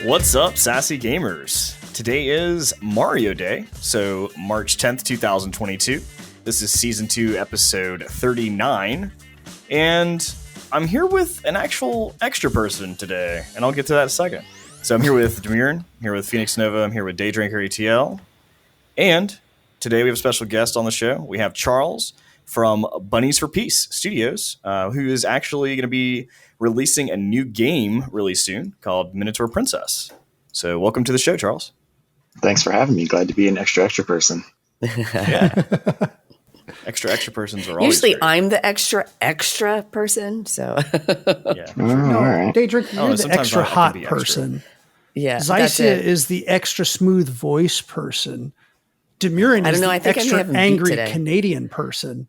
What's up, sassy gamers? Today is Mario Day, so March 10th, 2022. This is Season 2, Episode 39, and I'm here with an actual extra person today, and I'll get to that in a second. So I'm here with Demurin, I'm here with Phoenix Nova, I'm here with Daydrinker ETL, and today we have a special guest on the show. We have Charles from Bunnies for Peace Studios, who is actually going to be releasing a new game really soon called Minotaur Princess. So welcome to the show, Charles. Thanks for having me. Glad to be an extra person. Yeah. extra persons are always usually great. I'm the extra person, so Yeah. No, all right. Daydrinker, you're the sometimes extra I can hot be extra. person. yeah. that's Zycia it. is the extra smooth voice person. Demurin I is don't know, the I think I may extra have him beat angry today. Canadian person.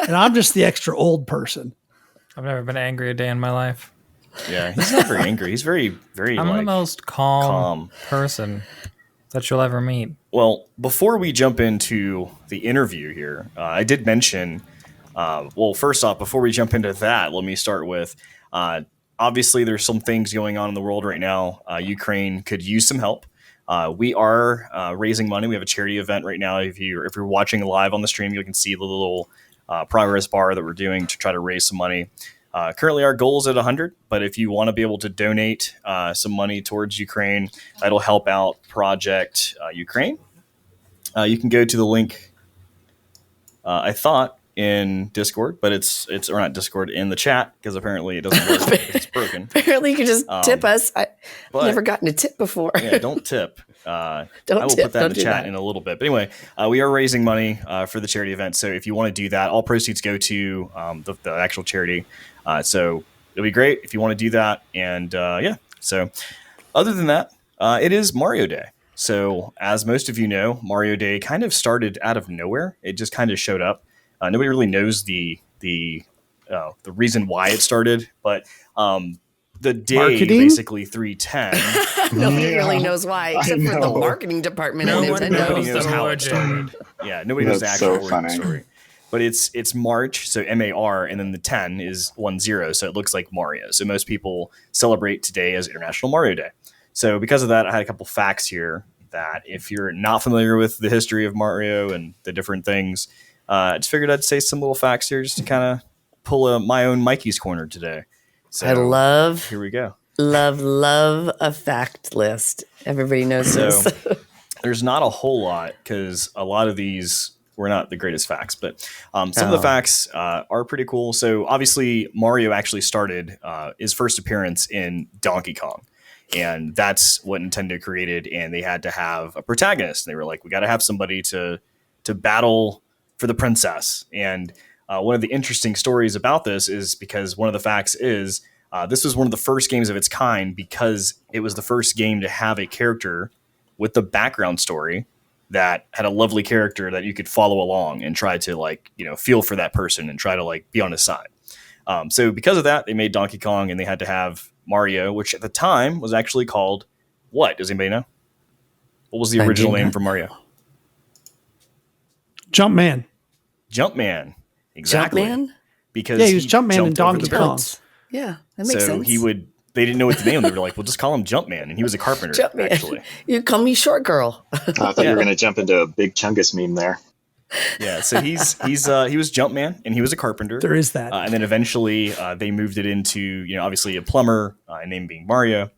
And I'm just the extra old person. I've never been angry a day in my life. Yeah, he's not very angry. He's very, very I'm the like, most calm person that you'll ever meet. Well, before we jump into the interview here, I did mention, first off, before we jump into that, let me start with, obviously there's some things going on in the world right now. Ukraine could use some help. We are raising money. We have a charity event right now. If you're watching live on the stream, you can see the little progress bar that we're doing to try to raise some money. Currently, our goal is at 100, but if you want to be able to donate some money towards Ukraine, that'll help out Project Ukraine. You can go to the link, I thought, in Discord, but it's or not Discord, in the chat, because apparently it doesn't work. It's broken. Apparently, you can just tip us. I've but- never gotten a tip before. Yeah, don't tip. I Don't will tip, put that in don't the do chat that. in a little bit. But anyway, we are raising money for the charity event. So if you want to do that, all proceeds go to the actual charity. So it'll be great if you want to do that. And yeah, so other than that, it is Mario Day. So as most of you know, Mario Day kind of started out of nowhere. It just kind of showed up. Nobody really knows the reason why it started, but the day, Marketing? basically 310. Nobody really knows why, except for the know. marketing department No at one Nintendo. Nobody knows knows the how it origin. started. Yeah, nobody knows the That's actual so origin funny. story. But it's March, so MAR, and then the 10 is 10, so it looks like Mario. So most people celebrate today as International Mario Day. So because of that, I had a couple facts here that if you're not familiar with the history of Mario and the different things, I just figured I'd say some little facts here just to kind of pull my own Mikey's corner today. So I love here we go. a fact list. Everybody knows So this. there's not a whole lot because a lot of these were not the greatest facts, but some of the Oh. facts are pretty cool. So obviously Mario actually started his first appearance in Donkey Kong. And that's what Nintendo created. And they had to have a protagonist. They were like, we got to have somebody to battle for the princess. And one of the interesting stories about this is because one of the facts is this was one of the first games of its kind because it was the first game to have a character with the background story that had a lovely character that you could follow along and try to feel for that person and try to be on his side. So because of that, they made Donkey Kong and they had to have Mario, which at the time was actually called what? Does anybody know? What was the I original do name not. for Mario? Jumpman. Jumpman. Exactly. Jumpman? Because Yeah, he was Jumpman in jumped over Donkey the Kong. boats. Yeah, that makes So sense. they didn't know what to name him. They were like, well, just call him Jumpman. And he was a carpenter, Jumpman. actually. You call me short girl. I thought you were going to jump into a big Chungus meme there. Yeah, so he was Jumpman, and he was a carpenter. There is that. And then eventually they moved it into, obviously a plumber, and name being Mario.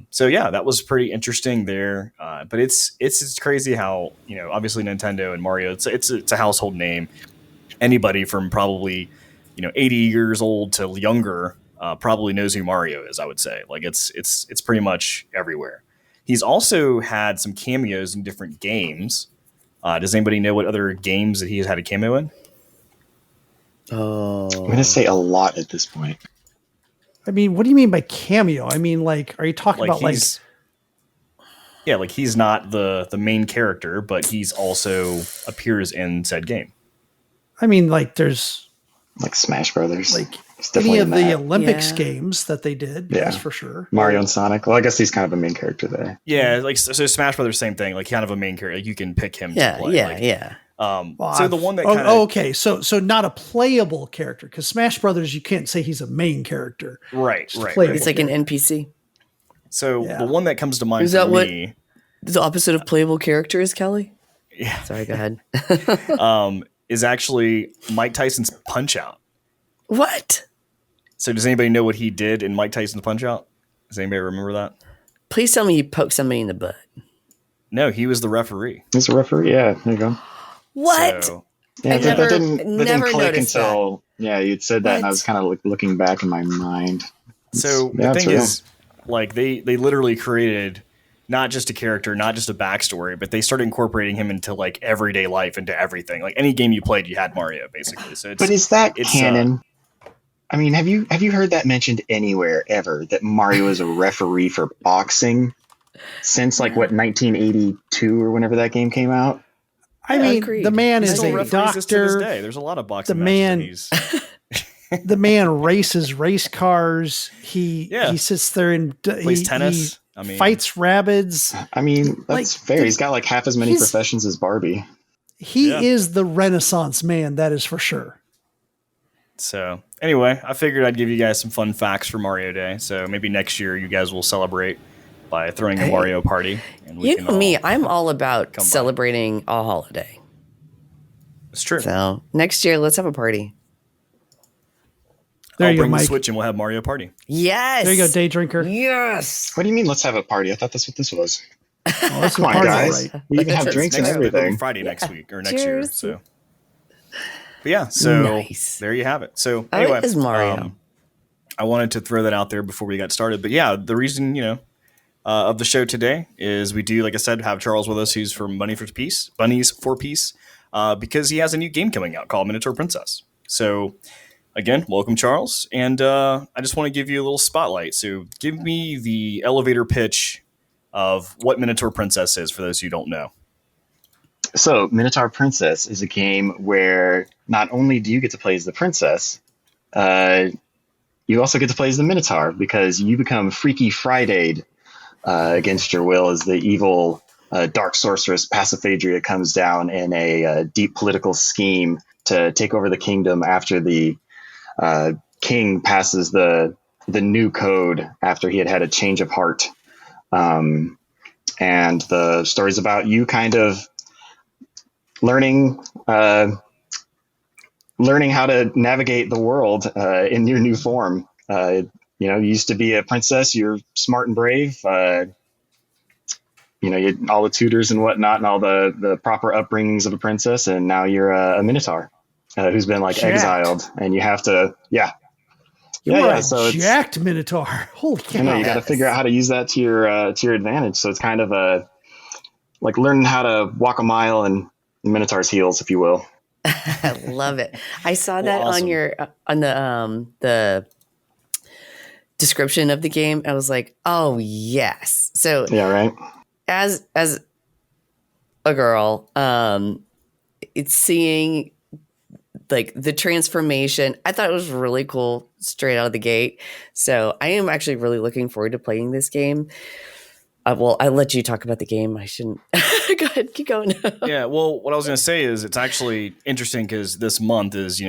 So yeah, that was pretty interesting there. But it's crazy how, obviously Nintendo and Mario, it's a household name. Anybody from probably, 80 years old to younger probably knows who Mario is, I would say. Like it's pretty much everywhere. He's also had some cameos in different games. Does anybody know what other games that he has had a cameo in? Oh. I'm going to say a lot at this point. I mean, what do you mean by cameo? I mean, are you talking about he's he's not the main character, but he's also appears in said game. I mean, there's Like Smash Brothers. It's any definitely of in the that. Olympics Yeah. games that they did. Yeah. That's for sure. Mario and Sonic. Well, I guess he's kind of a main character there. Yeah, so Smash Brothers, same thing. Like kind of a main character. Like you can pick him Yeah, to play. yeah, Like, yeah. Well, so the one that okay, so not a playable character because Smash Brothers, you can't say he's a main character. right, Just right, playable. It's like an NPC. So Yeah. the one that comes to mind Is for that what- me, The opposite of playable characters, Kelly? yeah, Sorry, go ahead. is actually Mike Tyson's Punch Out. What? So does anybody know what he did in Mike Tyson's Punch Out? Does anybody remember that? Please tell me he poked somebody in the butt. No, he was the referee. He's a referee. Yeah, there you go. What? So, Yeah, I that never didn't click noticed until you'd said that, and I What? was kind of looking back in my mind. so Yeah, the it's thing real. is, like they literally created not just a character, not just a backstory, but they started incorporating him into like everyday life, into everything. Like any game you played, you had Mario basically. So it's But is that it's, canon? I mean, have you heard that mentioned anywhere ever that Mario is a referee for boxing since like what 1982 or whenever that game came out? I Yeah, mean, agreed. the man he is still a referees this to this doctor. day. There's a lot of boxing The matches man- that he's The man races race cars. He Yeah. sits there and plays he tennis. I mean, fights rabbits. I mean, that's Like, fair. He's got like half as many he's- professions as Barbie. He Yeah. is the Renaissance man. That is for sure. So anyway, I figured I'd give you guys some fun facts for Mario Day. So maybe next year you guys will celebrate by throwing a Hey. Mario party. And we You can know all- me, I'm all about come by. celebrating a holiday. It's true. So next year, let's have a party. There I'll you go, bring the Mike. Switch and we'll have Mario Party. Yes. There you go, day drinker. Yes. What do you mean? Let's have a party. I thought that's what this was. Oh, that's Come a on, party, guys. all right. We even have That's drinks and Next week will be everything. Friday next week or next year. Cheers. So, but yeah. So Nice. there you have it. So I like anyway, this Mario. I wanted to throw that out there before we got started. But yeah, the reason of the show today is we do, like I said, have Charles with us. He's from Bunnies for Peace, because he has a new game coming out called Minotaur Princess. So again, welcome, Charles. And I just want to give you a little spotlight. So give me the elevator pitch of what Minotaur Princess is for those who don't know. So, Minotaur Princess is a game where not only do you get to play as the princess, you also get to play as the Minotaur because you become Freaky Friday'd against your will as the evil dark sorceress Pasiphaedria comes down in a deep political scheme to take over the kingdom after the king passes the new code after he had a change of heart. And the story's about you kind of learning how to navigate the world in your new form. You you used to be a princess. You're smart and brave. You had all the tutors and whatnot and all the proper upbringings of a princess. And now you're a Minotaur who's been like Jacked. exiled. And you have to, You are a so it's, jacked Minotaur. Holy cow. you got to figure out how to use that to your advantage. So it's kind of like learning how to walk a mile in Minotaur's heels, if you will. I love it. I saw Well, that awesome. on your on the description of the game. I was like, oh yes. So Yeah, right. as a girl, it's seeing like the transformation. I thought it was really cool straight out of the gate. So I am actually really looking forward to playing this game. Well, I'll let you talk about the game. I shouldn't. Go ahead, keep going. Yeah, well, what I was going to say is it's actually interesting because this month is,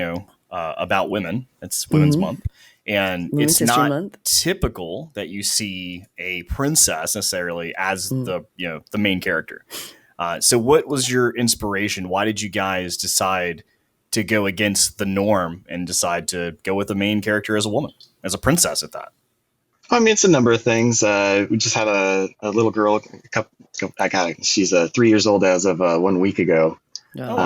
about women. It's Women's Month. And Women's it's History not Month. typical that you see a princess necessarily as the main character. So what was your inspiration? Why did you guys decide to go against the norm and decide to go with the main character as a woman, as a princess at that? I mean, it's a number of things. We just had a little girl. She's 3 years old as of 1 week ago. No.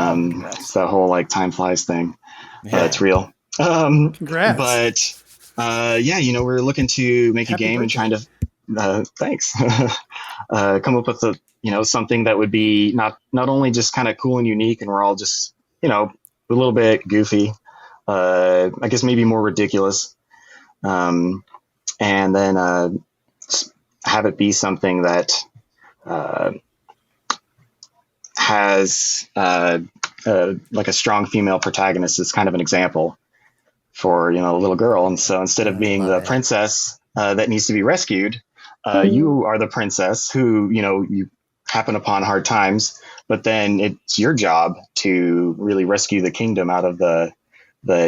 It's that whole like time flies thing. Yeah. It's real. Congrats. But we're looking to make Happy a game birthday. and trying to thanks come up with something that would be not only just kind of cool and unique, and we're all just a little bit goofy. I guess maybe more ridiculous. And then have it be something that has like a strong female protagonist is kind of an example for a little girl. And so instead of being the love it. princess that needs to be rescued, you are the princess who you happen upon hard times, but then it's your job to really rescue the kingdom out of the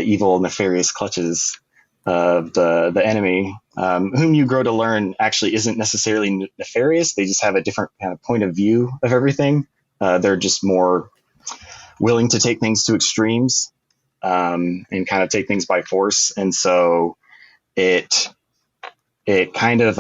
evil, nefarious clutches of the enemy, whom you grow to learn actually isn't necessarily nefarious. They just have a different kind of point of view of everything. They're just more willing to take things to extremes, and kind of take things by force. And so it kind of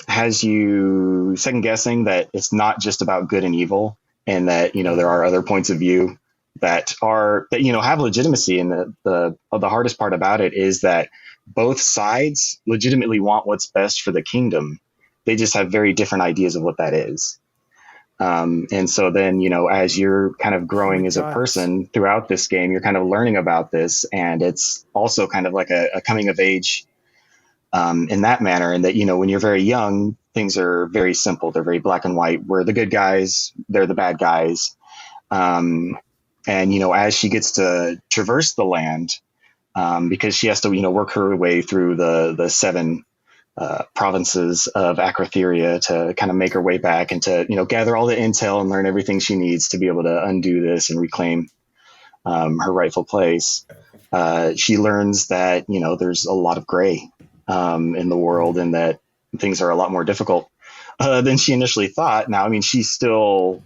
has you second guessing that it's not just about good and evil, and that there are other points of view that have legitimacy. And the hardest part about it is that both sides legitimately want what's best for the kingdom. They just have very different ideas of what that is. And so then, as you're kind of growing as a person throughout this game, you're kind of learning about this, and it's also kind of like a coming of age in that manner. And that, when you're very young, things are very simple. They're very black and white. We're the good guys. They're the bad guys. And, as she gets to traverse the land, because she has to, work her way through the 7 provinces of Acrotheria to kind of make her way back and to, gather all the intel and learn everything she needs to be able to undo this and reclaim her rightful place. She learns that, there's a lot of gray in the world, and that things are a lot more difficult than she initially thought. Now, I mean, she's still,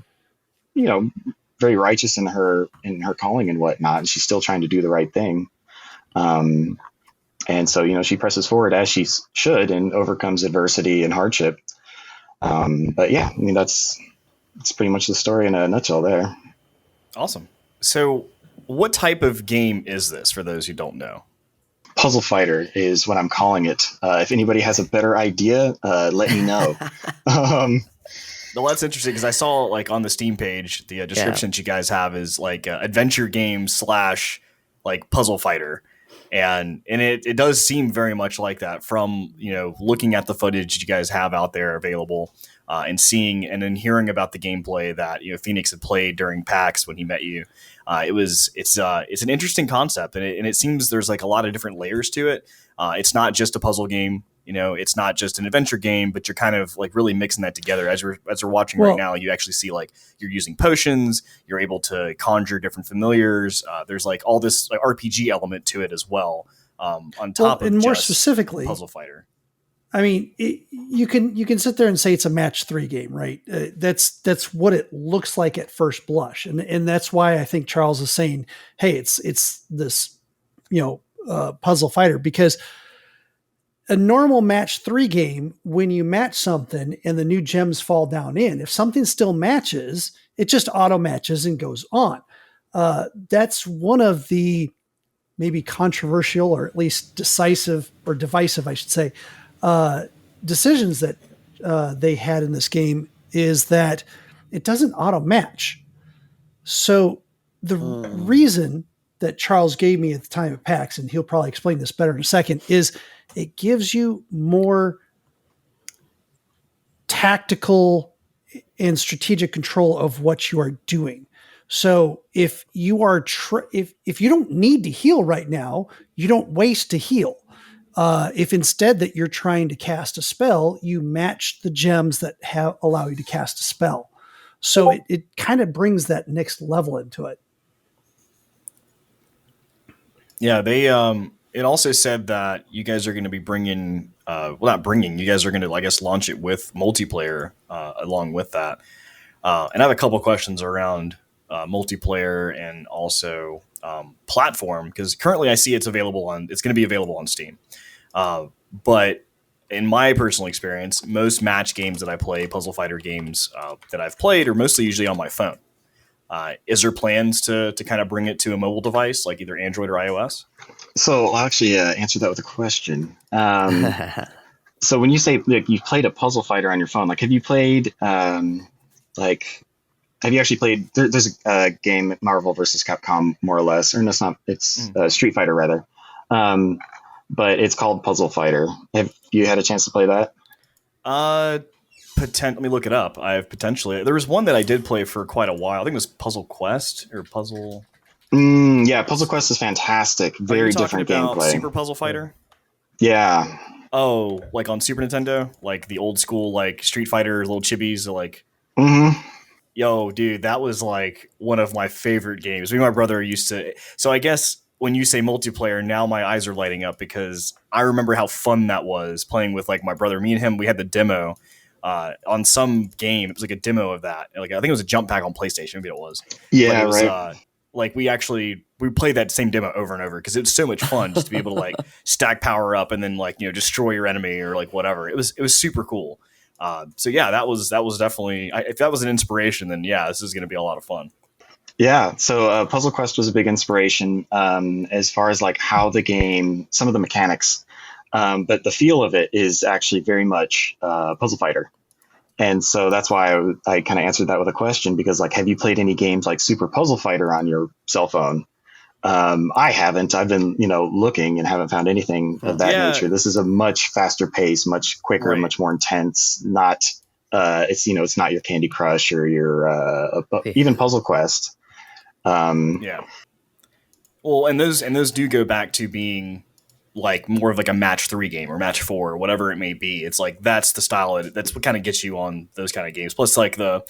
very righteous in her calling and whatnot, and she's still trying to do the right thing. And so, she presses forward as she should and overcomes adversity and hardship. But yeah, I mean, that's pretty much the story in a nutshell there. Awesome. So what type of game is this, for those who don't know? Puzzle fighter is what I'm calling it. If anybody has a better idea, let me know. Well, that's interesting, because I saw like on the Steam page, the description you guys have is like adventure game / like puzzle fighter. And it does seem very much like that from, looking at the footage you guys have out there available, and seeing and then hearing about the gameplay that, Phoenix had played during PAX when he met you. It's an interesting concept, and it seems there's like a lot of different layers to it. It's not just a puzzle game. It's not just an adventure game, but you're kind of like really mixing that together. As we're watching right now, you actually see like you're using potions, you're able to conjure different familiars. There's like all this like RPG element to it as well. On top of and more just specifically, puzzle fighter. I mean, you can sit there and say it's a match 3 game, right? That's what it looks like at first blush, and that's why I think Charles is saying, hey, it's this puzzle fighter, because a normal match 3 game, when you match something and the new gems fall down in, if something still matches, it just auto matches and goes on. That's one of the maybe controversial, or at least decisive or divisive, I should say, decisions that they had in this game, is that it doesn't auto match. So the reason that Charles gave me at the time of PAX, and he'll probably explain this better in a second, is it gives you more tactical and strategic control of what you are doing. So if you are if you don't need to heal right now, you don't waste to heal. If instead that you're trying to cast a spell, you match the gems that allow you to cast a spell. So it kind of brings that next level into it. Yeah, they it also said that you guys are going to be bringing, you guys are going to, I guess, launch it with multiplayer along with that. And I have a couple questions around multiplayer and also platform, because currently I see it's going to be available on Steam. But in my personal experience, most match games that I play, puzzle fighter games that I've played, are mostly usually on my phone. Is there plans to kind of bring it to a mobile device, like either Android or iOS? So I'll actually answer that with a question. So when you say you've played a puzzle fighter on your phone, like have you played have you actually played? There's a game, Marvel versus Capcom, more or less, or no, it's not. It's Street Fighter rather, but it's called Puzzle Fighter. Have you had a chance to play that? Let me look it up. There was one that I did play for quite a while. I think it was Puzzle Quest or Puzzle. Yeah, Puzzle Quest is fantastic. Very different gameplay. Super Puzzle Fighter. Yeah. Oh, like on Super Nintendo, like the old school, like Street Fighter, little chibis, like. Mm-hmm. Yo, dude, that was like one of my favorite games. Me and my brother used to. So I guess when you say multiplayer, now my eyes are lighting up because I remember how fun that was playing with like my brother. Me and him, we had the demo on some game. It was like a demo of that. Like I think it was a jump pack on PlayStation. Maybe it was. Yeah, but it was, right. Like we played that same demo over and over because it was so much fun just to be able to like stack power up and then like destroy your enemy or like whatever. It was super cool. So yeah, that was definitely if that was an inspiration, then yeah, this is going to be a lot of fun. Yeah, so Puzzle Quest was a big inspiration as far as like how the game, some of the mechanics, but the feel of it is actually very much Puzzle Fighter. And so that's why I kind of answered that with a question, because like, have you played any games like Super Puzzle Fighter on your cell phone? I haven't. I've been, looking and haven't found anything of that nature. This is a much faster pace, much quicker, Right. much more intense. Not, it's not your Candy Crush or your even Puzzle Quest. Yeah. Well, and those do go back to being like more of like a match 3 game or match 4 or whatever it may be. It's like that's the style. That's what kind of gets you on those kind of games. Plus, like the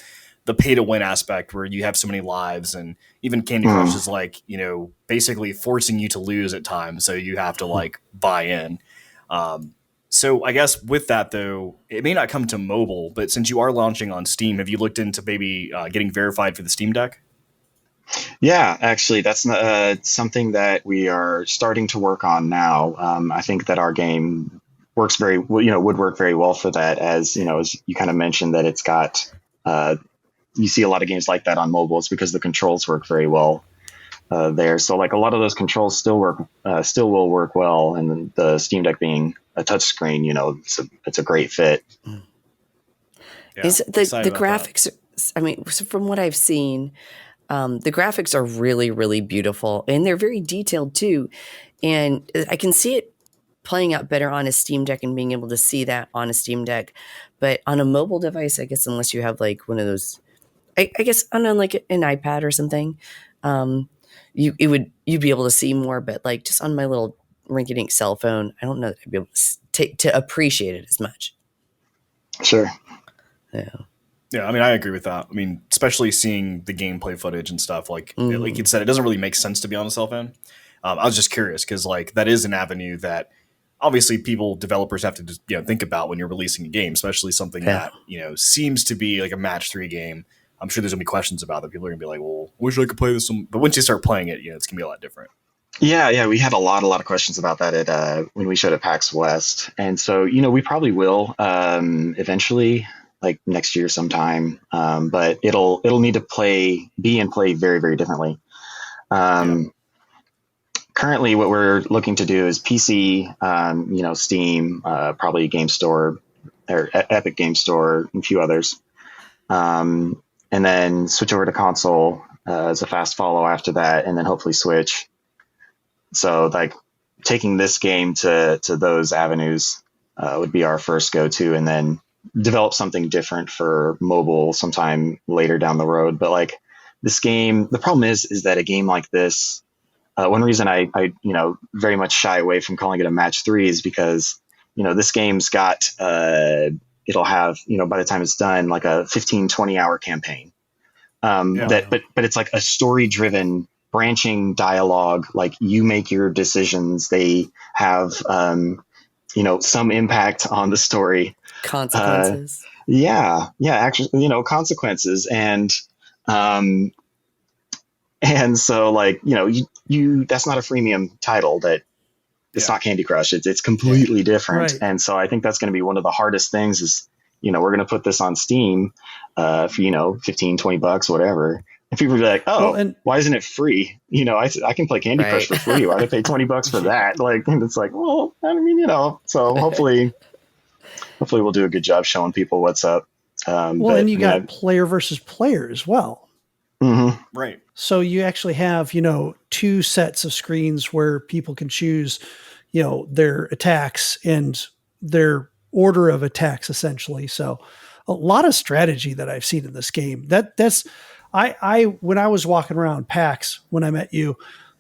pay to win aspect where you have so many lives, and even Candy Crush is like basically forcing you to lose at times, so you have to like buy in. So I guess with that though, it may not come to mobile, but since you are launching on Steam, have you looked into maybe getting verified for the Steam Deck? Yeah, actually, that's something that we are starting to work on now. I think that our game works would work very well for that, as you kind of mentioned that it's got. You see a lot of games like that on mobile. It's because the controls work very well there. So like a lot of those controls still will work well, and then the Steam Deck being a touchscreen, it's a great fit. Yeah, Is the graphics? I mean, from what I've seen. The graphics are really, really beautiful, and they're very detailed too. And I can see it playing out better on a Steam Deck and being able to see that on a Steam Deck. But on a mobile device, I guess, unless you have like one of those, I guess on like an iPad or something, you'd be able to see more. But like just on my little rinky-dink cell phone, I don't know that I'd be able to appreciate it as much. Sure. Yeah. Yeah, I mean, I agree with that. I mean, especially seeing the gameplay footage and stuff, like you said, it doesn't really make sense to be on a cell phone. I was just curious because, like, that is an avenue that obviously developers have to just, think about when you're releasing a game, especially something that, seems to be like a match 3 game. I'm sure there's gonna be questions about that. People are gonna be like, well, I wish I could play this. But once you start playing it, it's gonna be a lot different. Yeah, we had a lot of questions about that at when we showed at PAX West, and so we probably will eventually. Like next year sometime, but it'll need to play very, very differently. Currently, what we're looking to do is PC, Steam, probably Game Store or Epic Game Store, and a few others, and then switch over to console as a fast follow after that, and then hopefully Switch. So, like taking this game to those avenues would be our first go-to, and then develop something different for mobile sometime later down the road. But like this game, the problem is that a game like this, one reason I very much shy away from calling it a match 3 is because, this game's got, it'll have, by the time it's done, like a 15-20 hour campaign. But it's like a story driven branching dialogue. Like you make your decisions. They have, some impact on the story. Consequences. Actually, consequences. And so like, you that's not a freemium title, that it's not Candy Crush. It's completely different. Right. And so I think that's going to be one of the hardest things is, we're going to put this on Steam for, $15-20, whatever. And people will be like, why isn't it free? I can play Candy Crush for free. Why did I pay $20 for that? Like, and it's like, well, I mean, so hopefully we'll do a good job showing people what's up. And you got player versus player as well. Mm-hmm. Right. So you actually have, 2 sets of screens where people can choose, their attacks and their order of attacks, essentially. So a lot of strategy that I've seen in this game. That's when I was walking around PAX when I met you,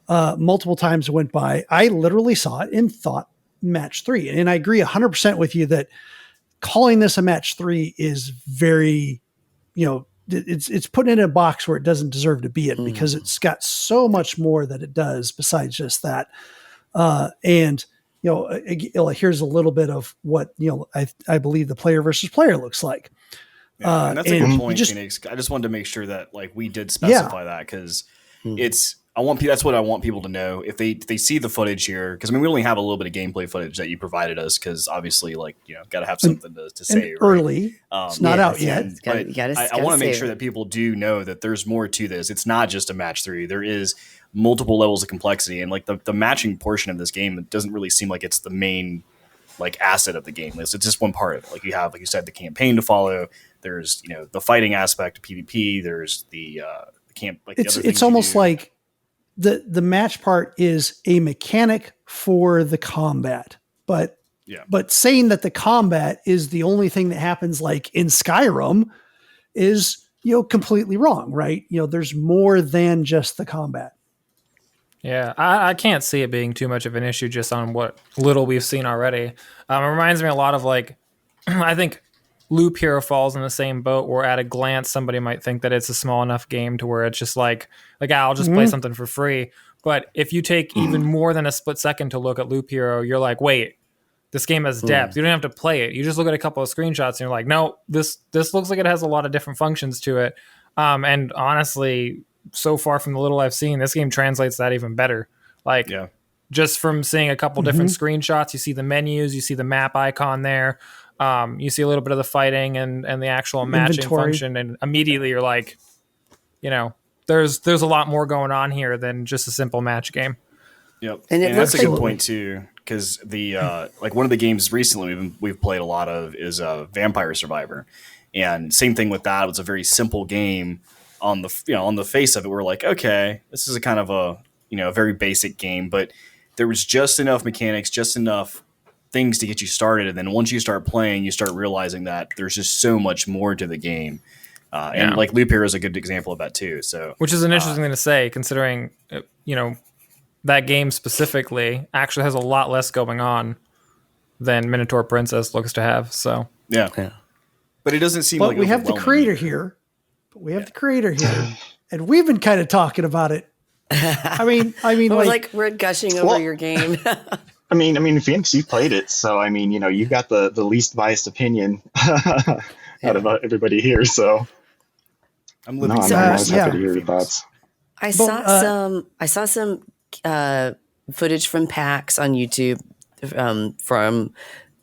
multiple times went by, I literally saw it and thought match 3. And I agree 100% with you that calling this a match 3 is very, it's putting it in a box where it doesn't deserve to be in, because it's got so much more that it does besides just that. And here's a little bit of what I believe the player versus player looks like. Yeah, and that's a good point, Phoenix. I just wanted to make sure that like we did specify that, because that's what I want people to know. If they see the footage here, because I mean we only have a little bit of gameplay footage that you provided us, because obviously got to have something to say. Early, it's not out yet. I want to make sure that people do know that there's more to this. It's not just a match 3. There is multiple levels of complexity, and like the matching portion of this game, it doesn't really seem like it's the main like asset of the game. It's just one part of it. Like you have, like you said, the campaign to follow. There's the fighting aspect of PvP. There's the camp. Like it's almost like the match part is a mechanic for the combat, but saying that the combat is the only thing that happens like in Skyrim is completely wrong, right? There's more than just the combat. Yeah, I can't see it being too much of an issue just on what little we've seen already. It reminds me a lot of like, I think Loop Hero falls in the same boat where at a glance somebody might think that it's a small enough game to where it's just like I'll just play something for free. But if you take even more than a split second to look at Loop Hero, you're like, wait, this game has depth. You don't have to play it. You just look at a couple of screenshots and you're like, no, this looks like it has a lot of different functions to it. And honestly, so far from the little I've seen, this game translates that even better. Just from seeing a couple different screenshots, you see the menus, you see the map icon there. You see a little bit of the fighting and the actual matching function, and immediately you're like, there's a lot more going on here than just a simple match game. Yep, and that's a good point too, because the like one of the games recently we've played a lot of is Vampire Survivor, and same thing with that. It was a very simple game on the face of it. We're like, okay, this is a kind of a a very basic game, but there was just enough mechanics, just enough things to get you started, and then once you start playing, you start realizing that there's just so much more to the game. And like Loop Hero is a good example of that too. So, which is an interesting thing to say, considering that game specifically actually has a lot less going on than Minotaur Princess looks to have. So yeah. But it doesn't seem but like we have the creator here. And we've been kind of talking about it. I mean, like we're gushing over your game. I mean, Phoenix, you played it, so I mean, you got the least biased opinion out of everybody here. So I'm always happy to hear your thoughts. I saw some footage from PAX on YouTube from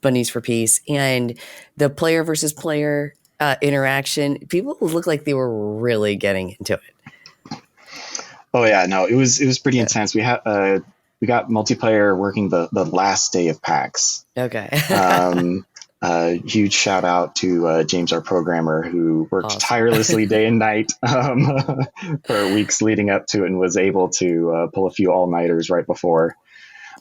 Bunnies for Peace, and the player versus player interaction. People look like they were really getting into it. Oh yeah, no, it was pretty intense. We got multiplayer working the last day of PAX. Okay. Huge shout out to James, our programmer, who worked tirelessly day and night for weeks leading up to it, and was able to pull a few all-nighters right before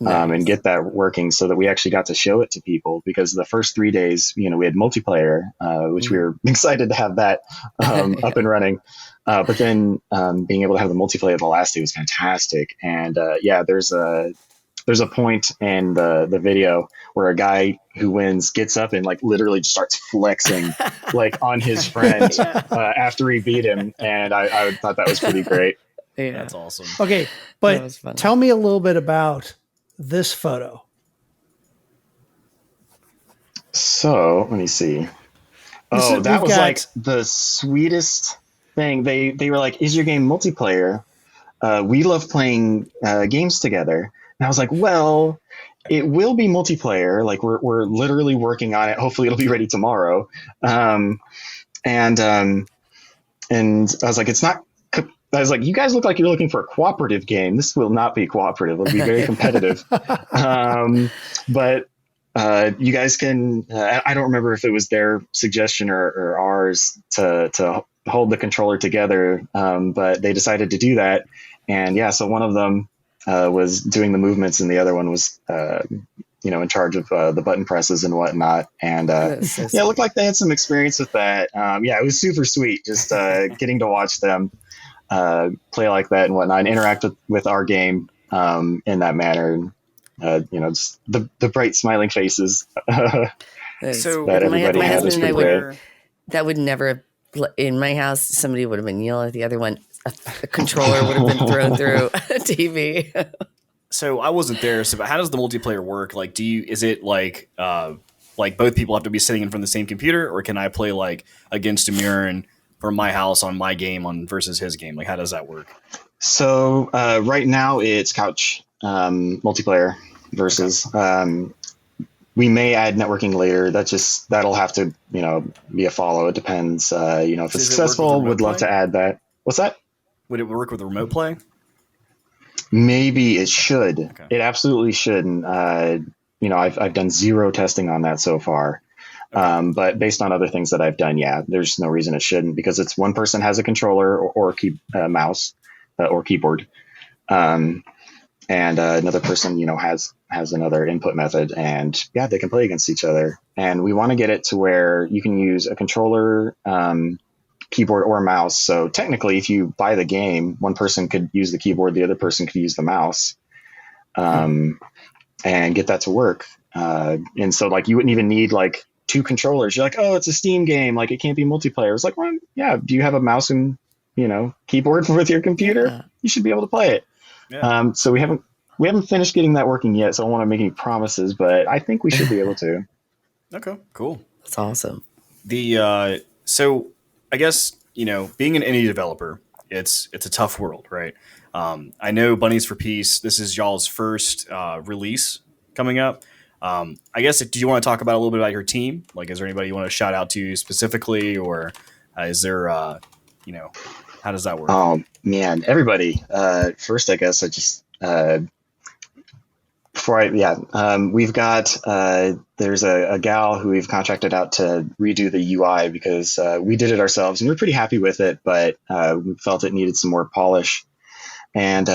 and get that working so that we actually got to show it to people, because the first 3 days, we had multiplayer, which we were excited to have that up and running. But then being able to have the multiplayer the last day was fantastic. And there's a point in the video where a guy who wins gets up and like literally just starts flexing like on his friend after he beat him. And I thought that was pretty great. Yeah. That's awesome. Okay, but tell me a little bit about this photo. So let me see. Oh, that was like the sweetest thing. They were like, "Is your game multiplayer? We love playing games together." And I was like, "Well, it will be multiplayer. Like we're literally working on it. Hopefully, it'll be ready tomorrow." And I was like, "It's not." I was like, "You guys look like you're looking for a cooperative game. This will not be cooperative. It'll be very competitive." But you guys can. I don't remember if it was their suggestion or ours to hold the controller together, but they decided to do that. And so one of them was doing the movements, and the other one was in charge of the button presses and whatnot. And it looked like they had some experience with that. It was super sweet, just getting to watch them play like that and whatnot, and interact with our game in that manner. Just the bright smiling faces So that everybody my had husband was and I pretty great. that would never have in my house, somebody would have been yelling at the other one. A controller would have been thrown through a TV. So I wasn't there. So how does the multiplayer work? Like, is it like both people have to be sitting in front of the same computer, or can I play like against a Murin from my house on my game on versus his game? Like, how does that work? So right now it's couch multiplayer versus. Okay. We may add networking later. That'll have to be a follow. It depends. If it's successful, would love to add that. What's that? Would it work with remote play? Maybe it should. Okay. It absolutely should. And, I've done zero testing on that so far. Okay. But based on other things that I've done, there's no reason it shouldn't, because it's one person has a controller or mouse or keyboard. And another person, has another input method, and they can play against each other. And we want to get it to where you can use a controller, keyboard, or mouse. So technically, if you buy the game, one person could use the keyboard, the other person could use the mouse, and get that to work. And so like you wouldn't even need like two controllers. You're like, oh, it's a Steam game, like it can't be multiplayer. It's like, well, yeah, do you have a mouse and keyboard with your computer? Yeah. You should be able to play it. Yeah. So we haven't finished getting that working yet, so I don't want to make any promises, but I think we should be able to. Okay, cool. That's awesome. So I guess, being an indie developer, it's a tough world, right? I know Bunnies for Peace, this is y'all's first release coming up. I guess, do you want to talk about a little bit about your team? Like, is there anybody you want to shout out to specifically, or is there, how does that work? Oh, man, everybody. First, I guess I just... we've got there's a gal who we've contracted out to redo the UI, because we did it ourselves and we're pretty happy with it, but we felt it needed some more polish, and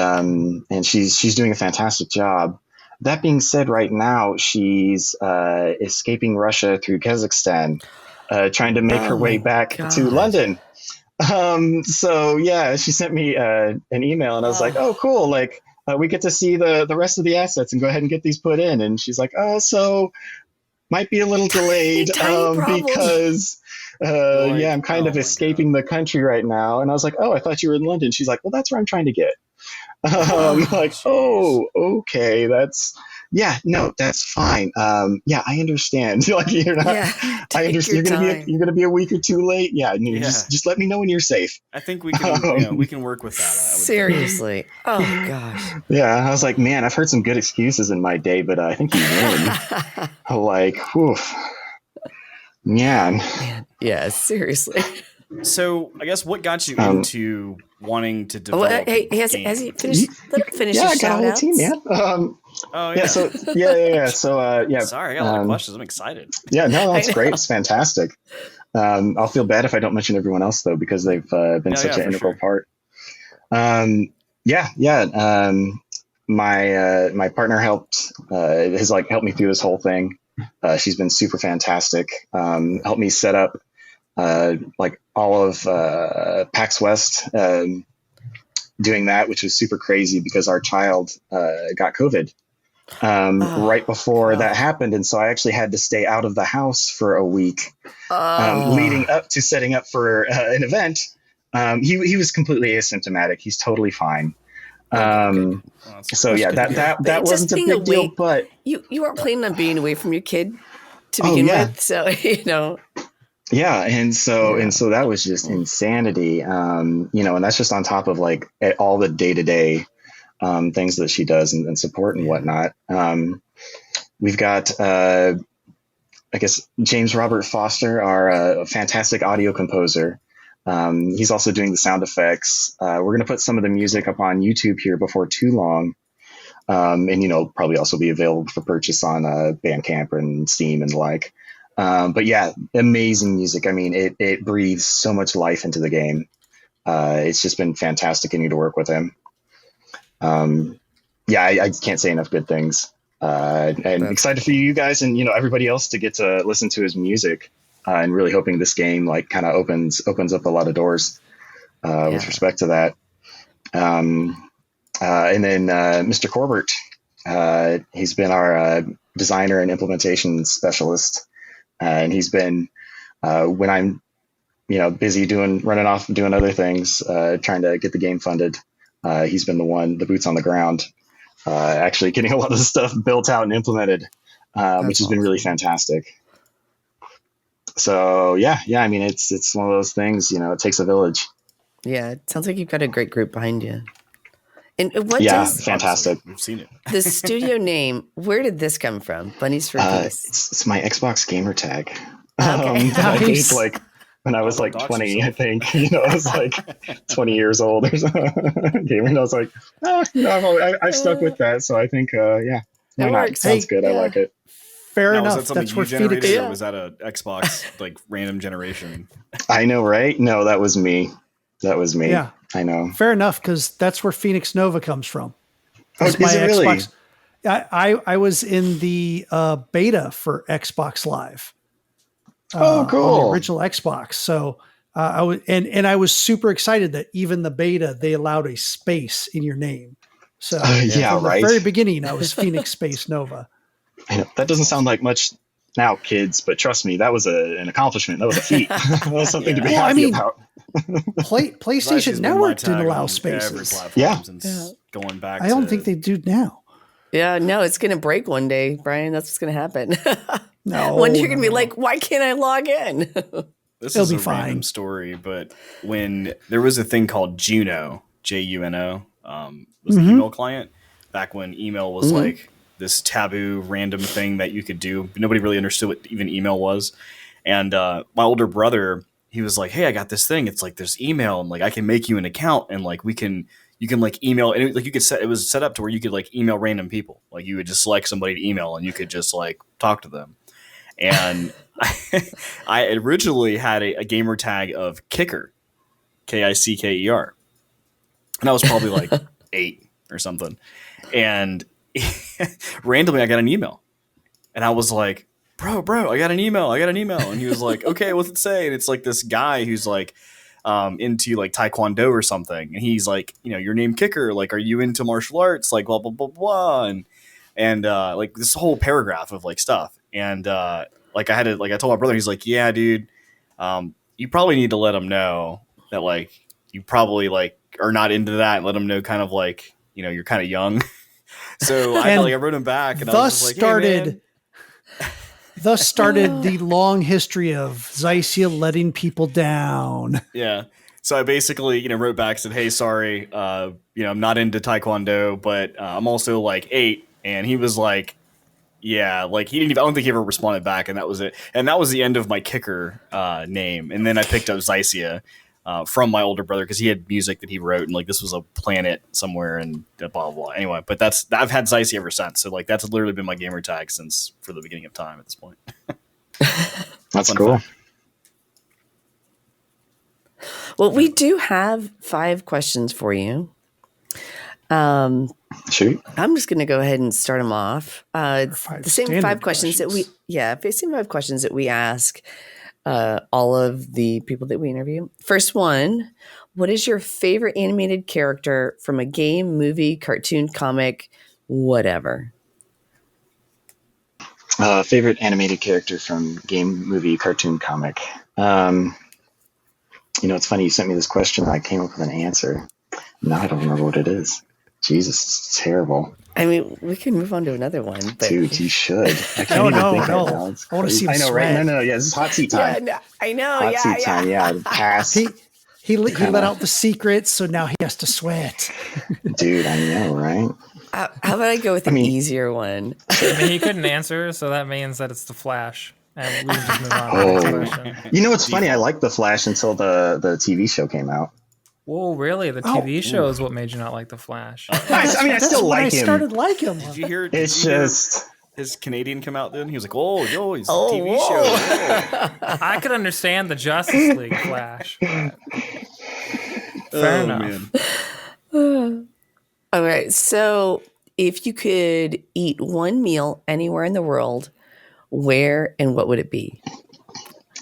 she's doing a fantastic job. That being said, right now she's escaping Russia through Kazakhstan, trying to make her way back to London. So she sent me an email, and I was like, oh, cool, like. We get to see the rest of the assets and go ahead and get these put in. And she's like, oh, so might be a little delayed because, I'm kind of escaping the country right now. And I was like, oh, I thought you were in London. She's like, well, that's where I'm trying to get. Okay, that's fine. I understand. Like, you're not. I understand. You're gonna be a week or two late. Just let me know when you're safe. I think we can. We can work with that. Seriously. Oh gosh. Yeah, I was like, man, I've heard some good excuses in my day, but I think you win. Like, whew. Man. Yeah, seriously. So I guess what got you into wanting to develop? Has he finished? Let him finish. I got a whole team, man. So Sorry, I got a lot of questions. I'm excited. Yeah, no, that's great. It's fantastic. I'll feel bad if I don't mention everyone else though, because they've been such an integral part. My partner has helped me through this whole thing. She's been super fantastic. Helped me set up all of PAX West, doing that, which was super crazy because our child got COVID right before that happened. And so I actually had to stay out of the house for a week leading up to setting up for an event. He was completely asymptomatic. He's totally fine. That wasn't a big deal, but you weren't planning on being away from your kid to begin with. So, Yeah. And so that was just insanity. And that's just on top of all the day-to-day things that she does and support and whatnot. We've got, James Robert Foster, our fantastic audio composer. He's also doing the sound effects. We're going to put some of the music up on YouTube here before too long. And, probably also be available for purchase on Bandcamp and Steam and the like. But amazing music. I mean, it breathes so much life into the game. It's just been fantastic getting to work with him. I can't say enough good things. And excited for you guys and, everybody else to get to listen to his music, and really hoping this game kind of opens up a lot of doors, with respect to that. And then, Mr. Corbett, he's been our, designer and implementation specialist. And he's been, when busy running off and doing other things, trying to get the game funded. He's been the boots on the ground, actually getting a lot of the stuff built out and implemented, which has been really fantastic. So yeah, I mean, it's one of those things, it takes a village. Yeah, it sounds like you've got a great group behind you. And what Yeah, does fantastic. We've seen it. the studio name, where did this come from? Bunnies for Peace. It's my Xbox gamer tag. Okay. That I Nice. made like when I was like Dox 20, yourself. I think. I was like 20 years old or something. And I was like, I've stuck with that. So I think, why It not? works. Sounds Hey, good. I yeah. like it. Fair Now, was enough. that something That's you where generated, Phoenix. Yeah. or was that a Xbox like random generation? I know, right? No, that was me. Yeah. I know. Fair enough, because that's where Phoenix Nova comes from. Oh, That's is it really? I was in the beta for Xbox Live. Oh, On cool. the original Xbox. So I was and I was super excited that even the beta they allowed a space in your name. So Yeah, from right. the very beginning, I was Phoenix Space Nova. I know. That doesn't sound like much now, kids, but trust me, that was an accomplishment. That was a feat. That was something to be Well, I happy mean, about. PlayStation Actually, been my Network tag didn't allow on spaces. every platform Yeah. since going back. I don't to- think they do now. Yeah, no, it's going to break one day, Brian. That's what's going to happen. No, One day you're going to be no. like, why can't I log in? This It'll is be a random fine. story, but when there was a thing called Juno, Juno, was the Mhm. email client back when email was Mhm. like this taboo random thing that you could do. Nobody really understood what even email was. And my older brother, he was like, "Hey, I got this thing. It's like this email, and like I can make you an account, and like you can like email, and like you could set it was set up to where you could like email random people. Like you would just select somebody to email, and you could just like talk to them." And I originally had a gamer tag of Kicker, Kicker, and I was probably like 8 or something. And randomly, I got an email, and I was like, "Bro, I got an email. And he was like, "Okay, what's it say?" And it's like this guy who's like into like Taekwondo or something, and he's like, your name Kicker. Like, are you into martial arts? Like, blah blah blah blah, and like this whole paragraph of like stuff. And like I told my brother, he's like, "Yeah, dude, you probably need to let him know that like you probably like are not into that. Let him know kind of like you're kind of young." So I wrote him back, and I was just like, "Hey, man." Thus started the long history of Zycia letting people down. Yeah. So I basically, wrote back, said, "Hey, sorry, I'm not into Taekwondo, but I'm also like 8." And he was like, "Yeah," like I don't think he ever responded back, and that was it. And that was the end of my Kicker name. And then I picked up Zycia from my older brother because he had music that he wrote, and like this was a planet somewhere, and blah blah blah. Anyway, but I've had Zycia ever since. So like that's literally been my gamer tag since for the beginning of time at this point. That's Fun cool. fact. Well, we do have 5 questions for you. Shoot. I'm just going to go ahead and start them off. It's 5 the same 5 standard questions questions. same 5 questions that we ask all of the people that we interview. First one, what is your favorite animated character from a game, movie, cartoon, comic, whatever? Favorite animated character from game, movie, cartoon, comic. It's funny. You sent me this question. I came up with an answer. Now I don't remember what it is. Jesus, it's terrible. I mean, we can move on to another one. But Dude, you should. I can't even No, think no. right now. It's I wanna crazy. see him I know, right? sweat. No. Yeah, this is hot seat yeah, time. no, I know. Hot Yeah, seat time. Yeah, pass. He let out the secrets, so now he has to sweat. Dude, I know, right? How about I go with an mean- easier one? I mean, he couldn't answer, so that means that it's the Flash, and we can just move on to the next question. You know what's funny? I liked The Flash until the TV show came out. Whoa, really? The TV show is what made you not like the Flash? I mean, I That's still when like I him. started like him. Did you hear? It's just his Canadian come out then? He was like, "Oh, yo, he's a Oh, TV whoa. show." Whoa. I could understand the Justice League Flash. Fair enough. Man. All right. So, if you could eat one meal anywhere in the world, where and what would it be?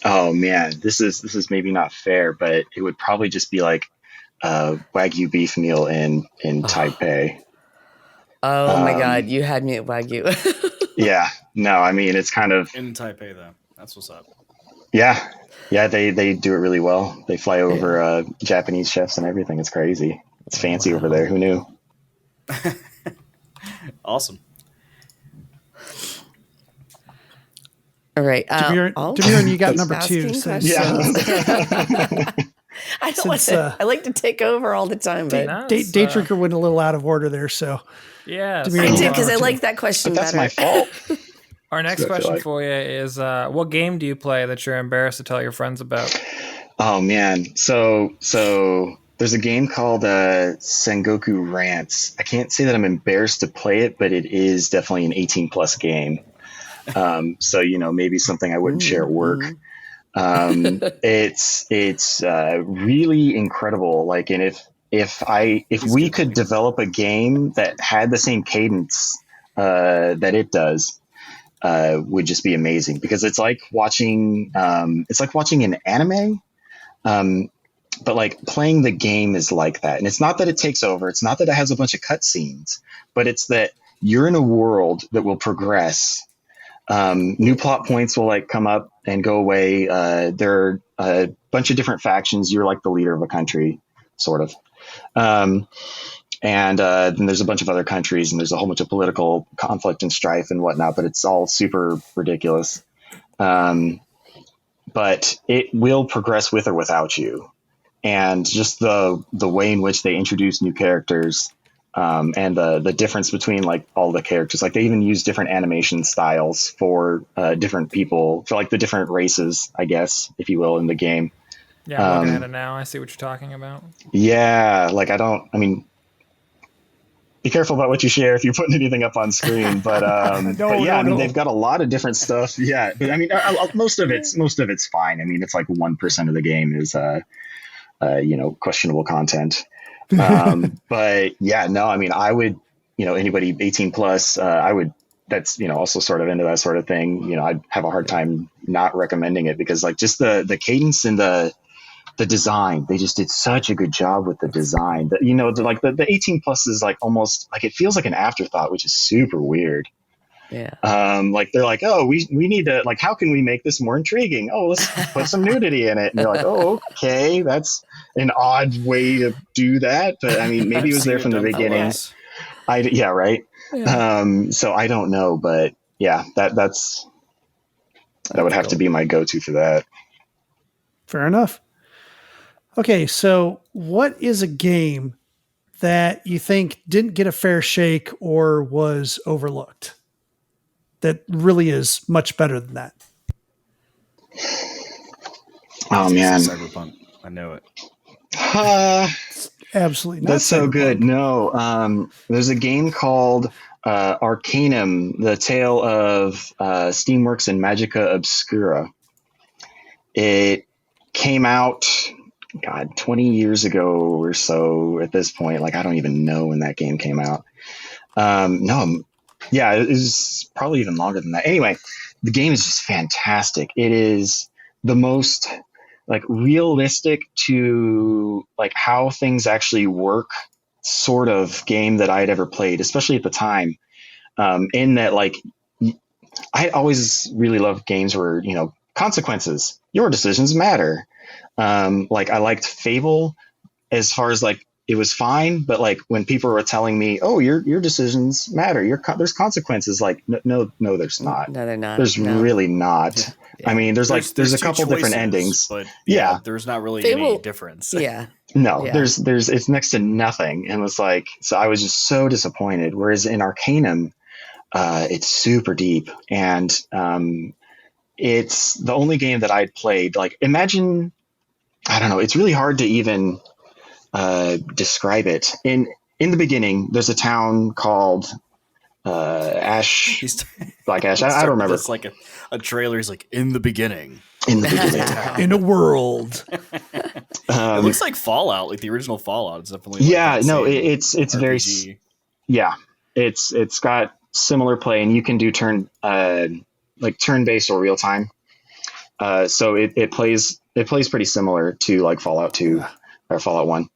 oh man, this is maybe not fair, but it would probably just be like Wagyu beef meal in Taipei. Oh my God, you had me at Wagyu. Yeah, no, I mean it's kind of In Taipei, though, that's what's up. Yeah. Yeah, they do it really well. They fly over Japanese chefs and everything. It's crazy. It's fancy over there. Who knew? Awesome. All right. Demir, you got number two. Asking Since, questions. I don't want since, to. I like to take over all the time, but Day Drinker went a little out of order there. So Yeah. Demir, I you did got because I number like two. that question But that's better. my fault. Our next I feel question like- for you is what game do you play that you're embarrassed to tell your friends about? Oh man. So there's a game called Sengoku Rants. I can't say that I'm embarrassed to play it, but it is definitely an 18 plus game. So maybe something I wouldn't share at work. It's really incredible. Like, and if we could develop a game that had the same cadence that it does, would just be amazing, because it's like watching an anime. But like playing the game is like that. And it's not that it takes over. It's not that it has a bunch of cutscenes, but it's that you're in a world that will progress. New plot points will like come up and go away. There are a bunch of different factions. You're like the leader of a country, sort of. And then there's a bunch of other countries, and there's a whole bunch of political conflict and strife and whatnot, but it's all super ridiculous. But it will progress with or without you. And just the way in which they introduce new characters, and the difference between like all the characters, like they even use different animation styles for different people, for like the different races, I guess, if you will, in the game. Yeah, I'm looking at it now. I see what you're talking about. Yeah, like be careful about what you share if you're putting anything up on screen, but they've got a lot of different stuff. Yeah, but I mean, most of it's fine. I mean, it's like 1% of the game is questionable content. But yeah, no, I mean, I would, anybody 18 plus, that's, also sort of into that sort of thing. I'd have a hard time not recommending it, because like just the cadence and the design, they just did such a good job with the design that, the 18 plus is like almost like, it feels like an afterthought, which is super weird. Yeah. Like they're like, oh, we need to, like, how can we make this more intriguing? Oh, let's put some nudity in it. And you're like, oh, okay, that's an odd way to do that. But I mean, maybe it was there from the beginning. Yeah, right. Yeah. So I don't know, but yeah, that would have to be my go-to for that. Fair enough. Okay, so what is a game that you think didn't get a fair shake or was overlooked that really is much better than that? Oh man, Cyberpunk. I know it. Absolutely not. That's so Cyberpunk. good. No, there's a game called Arcanum, the Tale of Steamworks and Magica Obscura. It came out, 20 years ago or so at this point. Like, I don't even know when that game came out. Yeah, it was probably even longer than that. Anyway, the game is just fantastic. It is the most like realistic to like how things actually work sort of game that I had ever played, especially at the time. In that, like, I always really loved games where, consequences, your decisions matter. Like, I liked Fable as far as like, it was fine, but like when people were telling me, "Oh, your decisions matter. There's consequences." Like, no, there's not. No, they're not. There's really not. Yeah. I mean, there's a two couple different choices, endings, but yeah, there's not really Fable- any difference. Yeah. no, Yeah. there's it's next to nothing, and it's like, so I was just so disappointed. Whereas in Arcanum, it's super deep, and it's the only game that I'd played. Like, imagine, I don't know, it's really hard to even describe it. In the beginning, there's a town called Ash, Black Ash. I don't remember. It's like a trailer. He's like, in the beginning. In the beginning, In a world. It looks like Fallout, like the original Fallout. It's definitely yeah, that no, same it's very, RPG. yeah, it's got similar play, and you can do turn-based or real time. So it plays pretty similar to like Fallout 2 or Fallout 1.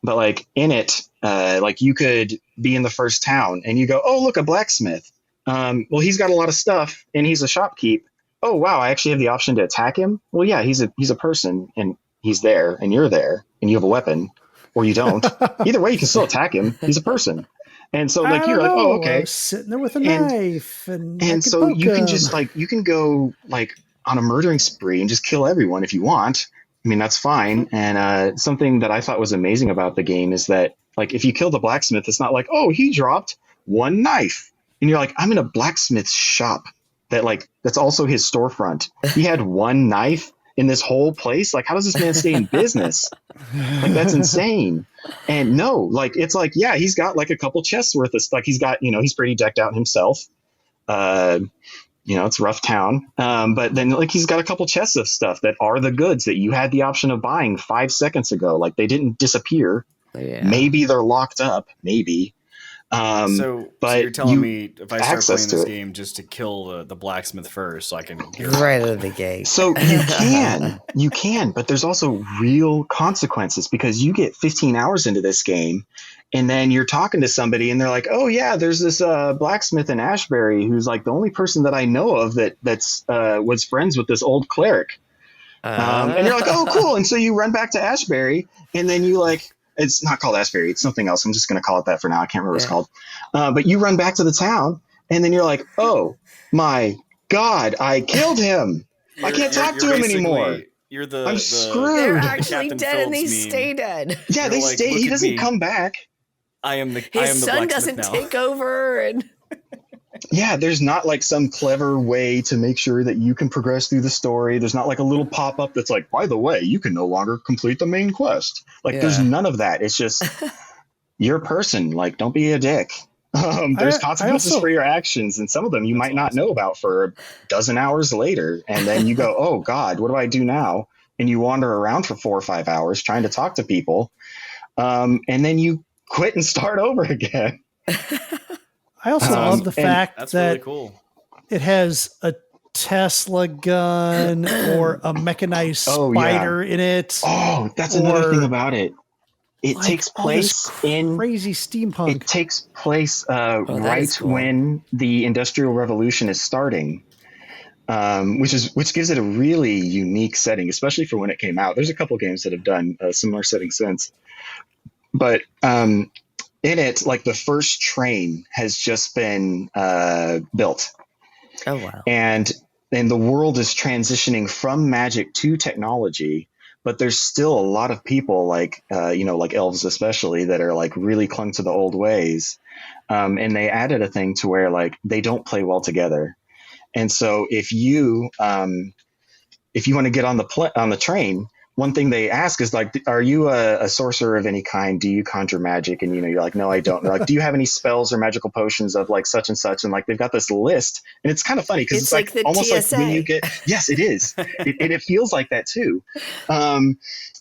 But like in it, like you could be in the first town and you go, oh, look, a blacksmith. Well, he's got a lot of stuff and he's a shopkeep. oh wow, I actually have the option to attack him. Well, yeah, he's a person, and he's there, and you're there, and you have a weapon, or you don't. Either way, you can still attack him. He's a person, and so like you're like, oh I okay, was sitting there with a And- knife, and I and could so poke you can him. just like you can go like on a murdering spree and just kill everyone if you want. I mean, that's fine. And something that I thought was amazing about the game is that, like, if you kill the blacksmith, it's not like, oh, he dropped one knife. And you're like, I'm in a blacksmith's shop that's also his storefront. He had one knife in this whole place. Like, how does this man stay in business? Like, that's insane. And no, like, it's like, yeah, he's got like a couple chests worth of, like, he's got, he's pretty decked out himself. It's a rough town. But then like he's got a couple chests of stuff that are the goods that you had the option of buying 5 seconds ago. Like, they didn't disappear. Yeah. Maybe they're locked up. Maybe. So but you're telling you me if I start access playing to this it. game just to kill the blacksmith first, so I can Right out of the gate. So you can, but there's also real consequences because you get 15 hours into this game and then you're talking to somebody and they're like, oh yeah, there's this blacksmith in Ashbury who's like the only person that I know of that's was friends with this old cleric. And you're like, oh cool. And so you run back to Ashbury and then you like, it's not called Ashbury, it's something else. I'm just going to call it that for now. I can't remember what it's called. But you run back to the town and then you're like, oh my God, I killed him. I can't talk to him anymore. You're I'm screwed. They're The actually Captain dead and they Phillips meme. stay dead. Yeah, You're they like, stay. look He at doesn't me. come back. I am the His son doesn't blacksmith now. take over, and Yeah, there's not like some clever way to make sure that you can progress through the story. There's not like a little pop-up that's like, by the way, you can no longer complete the main quest. Like, there's Yeah. none of that. It's just you're a person. Like, don't be a dick. There's consequences for your actions, and some of them you might not know about for a dozen hours later. And then you go, oh God, what do I do now? And you wander around for 4 or 5 hours trying to talk to people. And then you quit and start over again. I also love the and fact That's that really cool. it has a Tesla gun or a mechanized Oh, yeah. spider in it. Oh, that's another Or, thing about it. It like, takes all this place in crazy steampunk. It takes place that right is cool. when the Industrial Revolution is starting, which gives it a really unique setting, especially for when it came out. There's a couple games that have done a similar setting since, but in it, like the first train has just been built, oh wow, and the world is transitioning from magic to technology. But there's still a lot of people like elves especially that are like really clung to the old ways. And they added a thing to where like they don't play well together. And so if you want to get on the train, one thing they ask is like, are you a sorcerer of any kind? Do you conjure magic? And you're like, no, I don't. They're like, do you have any spells or magical potions of like such and such? And like they've got this list, and it's kind of funny because it's like the almost TSA. like when you get yes, it is. It feels like that too. And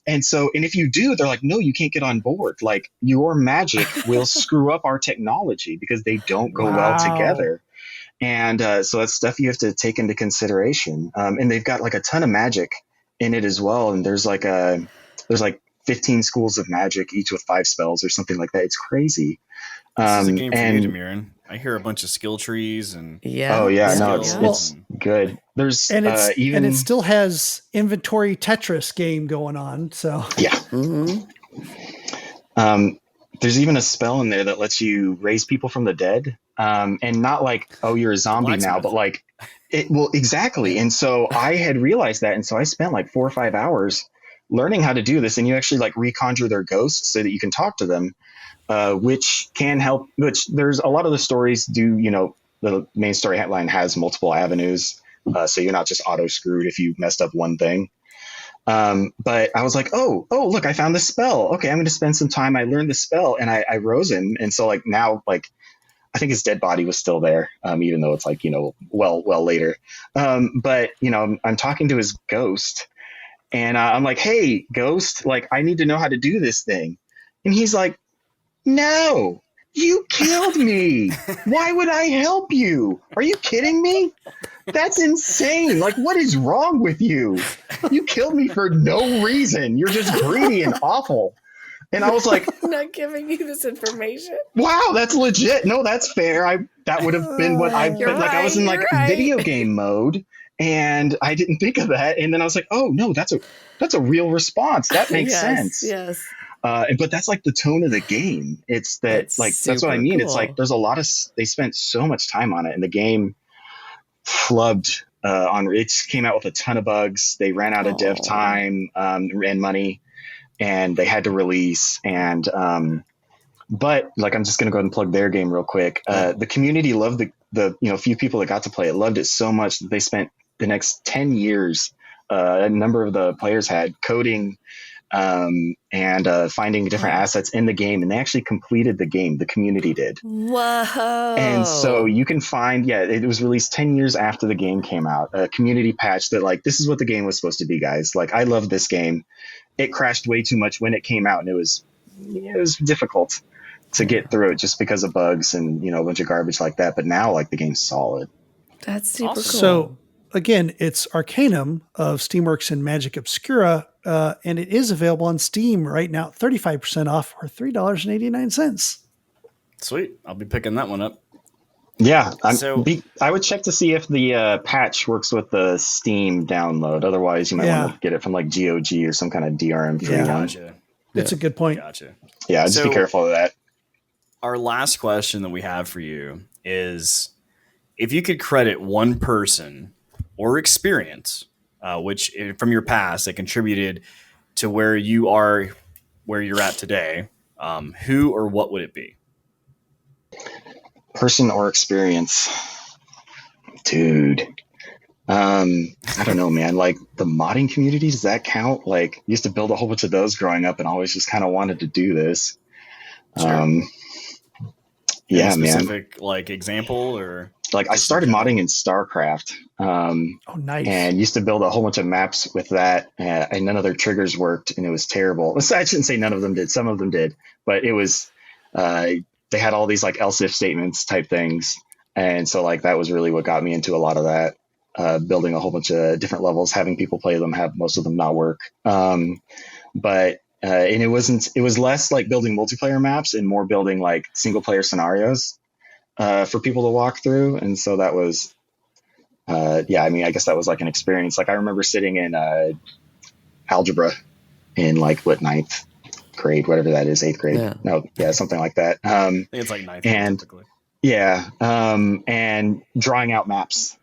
if you do, they're like, no, you can't get on board. Like your magic will screw up our technology because they don't go well Wow. together. And so that's stuff you have to take into consideration. And they've got like a ton of magic in it as well. And there's like 15 schools of magic, each with 5 spells or something like that. It's crazy. This is a game for and you, Demiran. I hear a bunch of skill trees and yeah. oh yeah, no, skills it's good. There's and even it still has inventory Tetris game going on. So yeah. Mhm. There's even a spell in there that lets you raise people from the dead. And not like, oh, you're a zombie now, Blacksmith. but like exactly. And so I had realized that. And so I spent like 4 or 5 hours learning how to do this. And you actually like reconjure their ghosts so that you can talk to them, which can help, which there's a lot of the stories do, the main story headline has multiple avenues. So you're not just auto screwed if you messed up one thing. But I was like, oh, look, I found this spell. Okay, I'm going to spend some time. I learned the spell and I rose him. And so like now, like, I think his dead body was still there, even though it's like, well later. But, I'm talking to his ghost and I'm like, hey, ghost, like, I need to know how to do this thing. And he's like, no, you killed me. Why would I help you? Are you kidding me? That's insane. Like, what is wrong with you? You killed me for no reason. You're just greedy and awful. And I was like, I'm not giving you this information. wow, that's legit. No, that's fair. That would have been what I You're but like I was in right, like you're right. video game mode And I didn't think of that. And then I was like, oh no, that's a real response. That makes sense. Yes. But that's like the tone of the game. It's that that's what I mean. Cool. It's like there's a lot of they spent so much time on it, and the game flubbed on. It came out with a ton of bugs. They ran out of dev time and money, and they had to release. And but like I'm just gonna go ahead and plug their game real quick. The community loved the few people that got to play it loved it so much that they spent the next 10 years. A number of the players had coding. And finding different assets in the game, and they actually completed the game. The community did. Whoa! And so you can find, it was released 10 years after the game came out. A community patch that like this is what the game was supposed to be, guys. Like I love this game. It crashed way too much when it came out, and it was difficult to get through it just because of bugs and a bunch of garbage like that. But now like the game's solid. That's super cool. So again, it's Arcanum of Steamworks and Magic Obscura. And it is available on Steam right now, 35% off or $3.89. Sweet. I'll be picking that one up. Yeah. I would check to see if the patch works with the Steam download. Otherwise, you might want to get it from like GOG or some kind of DRM free one. Gotcha. That's a good point. Gotcha. Yeah, just be careful of that. Our last question that we have for you is if you could credit one person or experience which from your past that contributed to where you're at today, who or what would it be? Person or experience? Dude. I don't know, man. Like the modding community, does that count? Like used to build a whole bunch of those growing up and always just kind of wanted to do this. Sure. Yeah, specific, like example or like I started modding in StarCraft. Nice. And used to build a whole bunch of maps with that, and none of their triggers worked, and it was terrible. I shouldn't say none of them did. Some of them did, but it was they had all these like else if statements type things, and so like that was really what got me into a lot of that. Building a whole bunch of different levels, having people play them, have most of them not work. But and it was less like building multiplayer maps and more building like single player scenarios for people to walk through. And so that was, I guess that was like an experience. Like I remember sitting in algebra in like ninth grade, whatever that is, 8th grade. Something like that. I think it's like 9th. And and drawing out maps.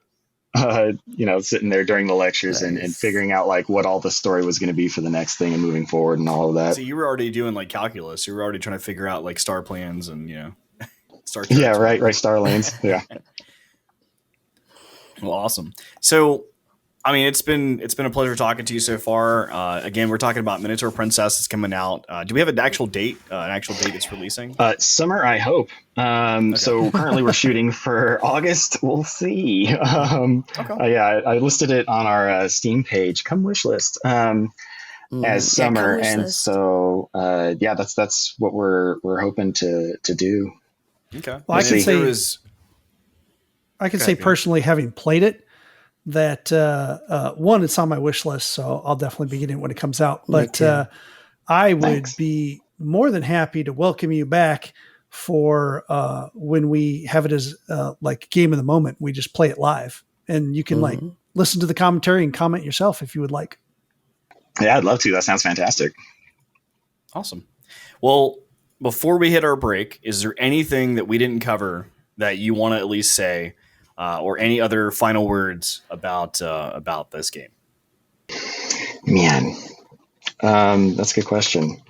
Sitting there during the lectures and figuring out like what all the story was going to be for the next thing and moving forward and all of that. So you were already doing like calculus. You were already trying to figure out like star plans and star. Yeah, right. Star lanes. Yeah. Well, awesome. So, I mean, it's been a pleasure talking to you so far. Again, we're talking about Minotaur Princess. It's coming out. Do we have an actual date? It's releasing? Summer, I hope. Okay. So currently we're shooting for August. We'll see. I listed it on our Steam page. Come wish list as summer, and so that's what we're hoping to do. Okay. Well, I can say personally, having played it, that one, it's on my wish list, so I'll definitely be getting it when it comes out. But I would be more than happy to welcome you back for when we have it as like game of the moment. We just play it live, and you can like listen to the commentary and comment yourself if you would like. Yeah, I'd love to. That sounds fantastic. Awesome. Well, before we hit our break, is there anything that we didn't cover that you want to at least say? Or any other final words about this game? Man, that's a good question.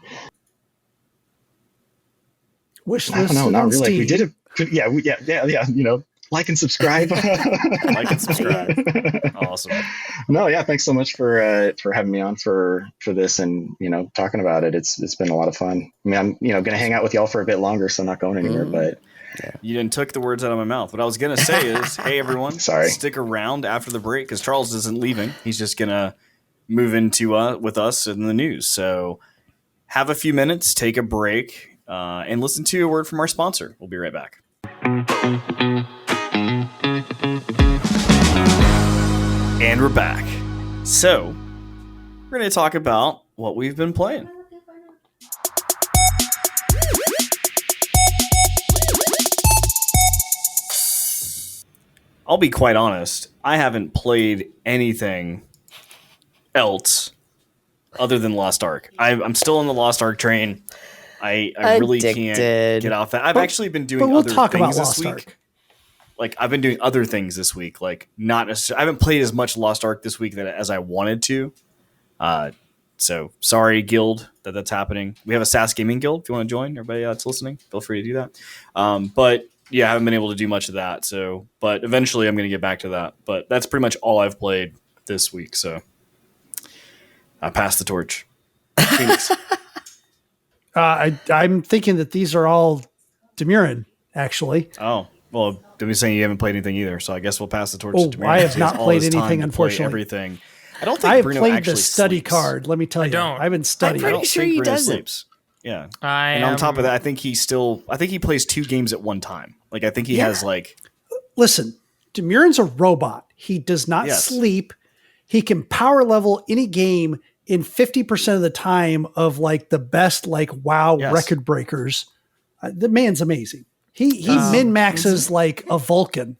Wish list. I don't know, not really. Steam. We did it. Like and subscribe. Like and subscribe. Awesome. No, yeah. Thanks so much for having me on for this and talking about it. It's been a lot of fun. I mean, I'm going to hang out with y'all for a bit longer, so I'm not going anywhere, but. Yeah. You didn't took the words out of my mouth. What I was going to say is, hey, everyone, stick around after the break because Charles isn't leaving. He's just going to move into with us in the news. So have a few minutes, take a break, and listen to a word from our sponsor. We'll be right back. And we're back. So we're going to talk about what we've been playing. I'll be quite honest. I haven't played anything else other than Lost Ark. I'm still on the Lost Ark train. I really can't Addicted. get off that. I've actually been doing But we'll other talk about things this Lost week. Ark. Like I've been doing other things this week. Like not necessarily, I haven't played as much Lost Ark this week as I wanted to. So sorry, guild, that's happening. We have a SAS gaming guild. If you want to join, everybody that's listening, feel free to do that. But yeah, I haven't been able to do much of that. So, but eventually I'm going to get back to that. But that's pretty much all I've played this week. So I passed the torch. Phoenix. I'm thinking that these are all Demurin, actually. Oh, well, don't be saying you haven't played anything either. So I guess we'll pass the torch Oh, to Tamara. I have He has not all played his time anything, to play unfortunately. everything. I don't think I have Bruno played actually the study sleeps. card. Let me tell you, don't. I've been studying. I'm I pretty don't sure think he Bruno doesn't. sleeps. Yeah. I And on top am- of that, I think he plays 2 games at one time. Like I think he has like Listen, Demurin's a robot. He does not Yes. sleep. He can power level any game in 50% of the time of like the best like WoW Yes. record breakers. The man's amazing. He min maxes like a Vulcan.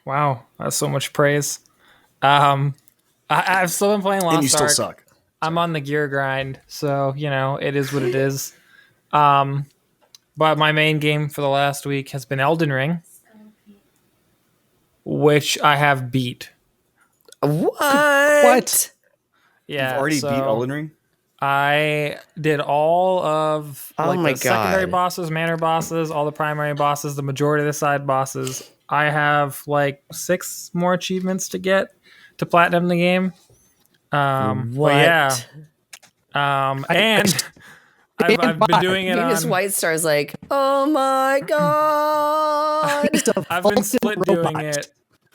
Wow, that's so much praise. I've still been playing Lost and you still Ark. suck. I'm on the gear grind, so it is what it is. But my main game for the last week has been Elden Ring, which I have beat. What? Yeah, You've already so beat Elden Ring? I did all of Oh my the secondary God. bosses, manor bosses, all the primary bosses, the majority of the side bosses. I have like 6 more achievements to get to platinum the game. But What? yeah. And I've been doing it Venus on. White Star's like, oh my god. I've been split doing it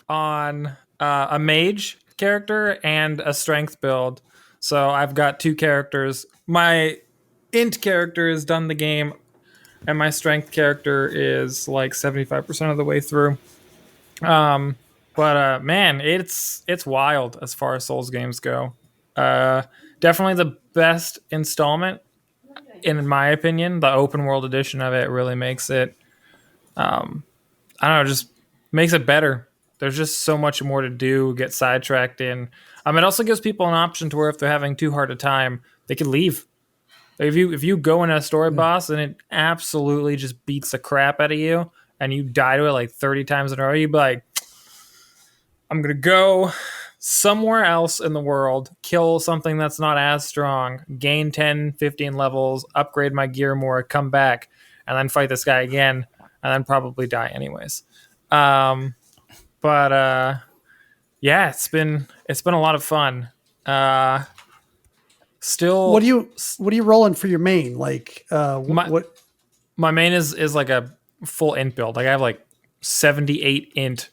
on a mage character and a strength build. So I've got 2 characters. My int character has done the game, and my strength character is like 75% of the way through. But man, it's wild as far as Souls games go. Definitely the best installment, in my opinion. The open world edition of it really makes it, I don't know, just makes it better. There's just so much more to do, get sidetracked in. It also gives people an option to where if they're having too hard a time, they can leave. If you go in a story boss and it absolutely just beats the crap out of you and you die to it like 30 times in a row, you'd be like, I'm going to go somewhere else in the world, kill something that's not as strong, gain 10, 15 levels, upgrade my gear more, come back, and then fight this guy again, and then probably die anyways. Yeah, it's been a lot of fun. Still, What are you rolling for your main? Like what? my main is like a full int build. Like I have like 78 int.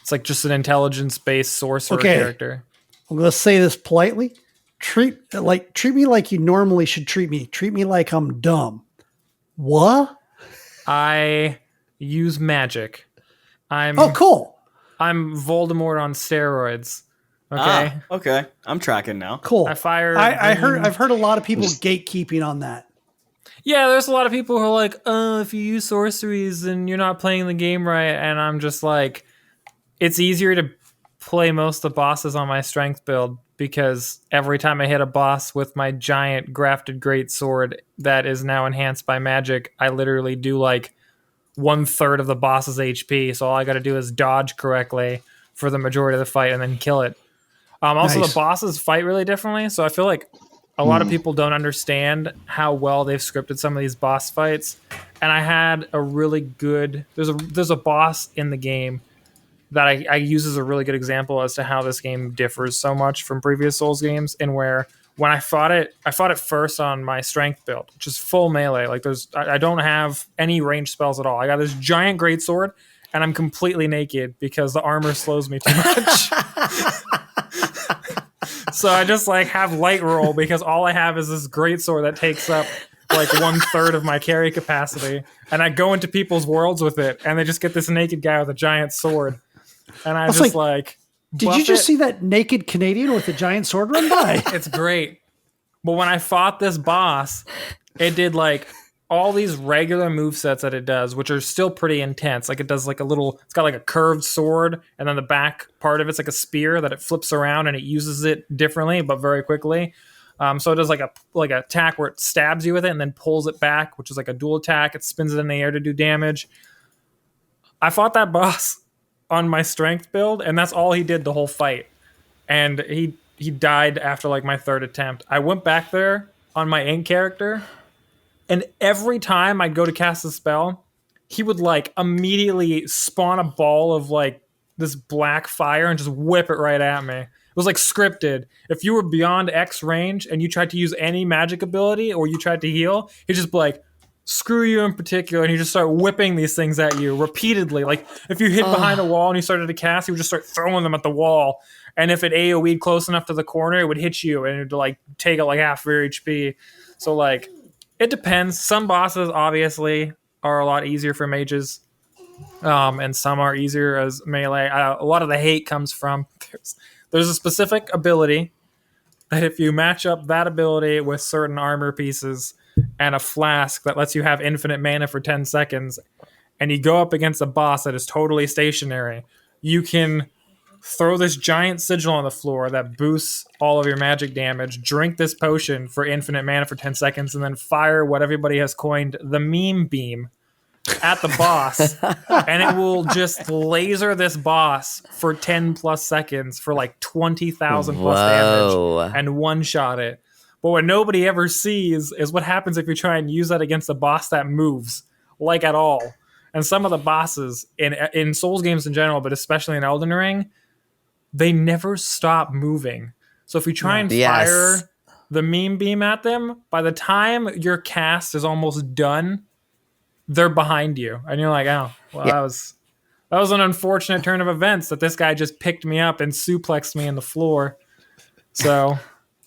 It's like just an intelligence based sorcerer character. I'm gonna say this politely. Treat me like you normally should treat me. Treat me like I'm dumb. What? I use magic. Oh, cool. I'm Voldemort on steroids. Okay. Okay. I'm tracking now. Cool. I fire. I've heard a lot of people gatekeeping on that. Yeah, there's a lot of people who are like, if you use sorceries, then you're not playing the game right. And I'm just like, it's easier to play most of the bosses on my strength build because every time I hit a boss with my giant grafted great sword that is now enhanced by magic, I literally do like 1/3 of the boss's HP. So all I got to do is dodge correctly for the majority of the fight and then kill it. Also, Nice. the bosses fight really differently. So I feel like a lot of people don't understand how well they've scripted some of these boss fights. And I had a really good... There's a boss in the game that I use as a really good example as to how this game differs so much from previous Souls games, and where when I fought it first on my strength build, which is full melee. Like I don't have any range spells at all. I got this giant greatsword, and I'm completely naked because the armor slows me too much. So I just like have light roll because all I have is this greatsword that takes up like 1/3 of my carry capacity, and I go into people's worlds with it, and they just get this naked guy with a giant sword. And I was just Did you just see that naked Canadian with a giant sword run by? It's great. But when I fought this boss, it did like all these regular movesets that it does, which are still pretty intense. Like it does like it's got like a curved sword, and then the back part of it's like a spear that it flips around and it uses it differently, but very quickly. So it does like a attack where it stabs you with it and then pulls it back, which is like a dual attack. It spins it in the air to do damage. I fought that boss on my strength build, and that's all he did the whole fight. And he died after like my third attempt. I went back there on my ink character, and every time I'd go to cast a spell, he would like immediately spawn a ball of like this black fire and just whip it right at me. It was like scripted. If you were beyond X range and you tried to use any magic ability or you tried to heal, he'd just be like, screw you in particular, and he'd just start whipping these things at you repeatedly. Like if you hid behind a wall and you started to cast, he would just start throwing them at the wall. And if it AoE'd close enough to the corner, it would hit you and it would like take out like half of your HP. So like it depends. Some bosses obviously are a lot easier for mages, and some are easier as melee. A lot of the hate comes from there's a specific ability that if you match up that ability with certain armor pieces and a flask that lets you have infinite mana for 10 seconds, and you go up against a boss that is totally stationary, you can throw this giant sigil on the floor that boosts all of your magic damage, drink this potion for infinite mana for 10 seconds, and then fire what everybody has coined the meme beam at the boss, and it will just laser this boss for 10 plus seconds for like 20,000 plus damage and one-shot it. But what nobody ever sees is what happens if you try and use that against a boss that moves, like at all. And some of the bosses in Souls games in general, but especially in Elden Ring, they never stop moving. So if you try and fire the meme beam at them, by the time your cast is almost done, they're behind you. And you're like, oh, well, that was an unfortunate turn of events that this guy just picked me up and suplexed me in the floor. So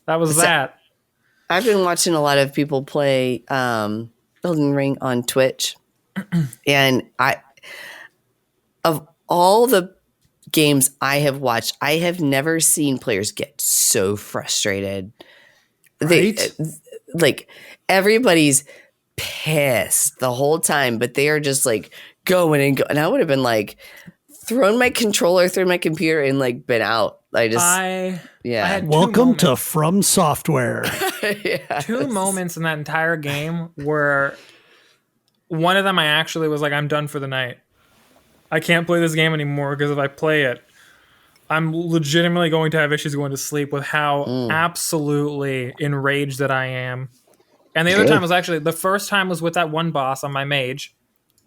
that was that. I've been watching a lot of people play Elden Ring on Twitch. And of all the games I have watched, I have never seen players get so frustrated. Right? Like everybody's pissed the whole time, but they are just like going and go. And I would have been like thrown my controller through my computer and like been out. I had Welcome to From Software. Two moments in that entire game where one of them I actually was like, I'm done for the night. I can't play this game anymore because if I play it, I'm legitimately going to have issues going to sleep with how absolutely enraged that I am. And the other time was actually, the first time was with that one boss on my mage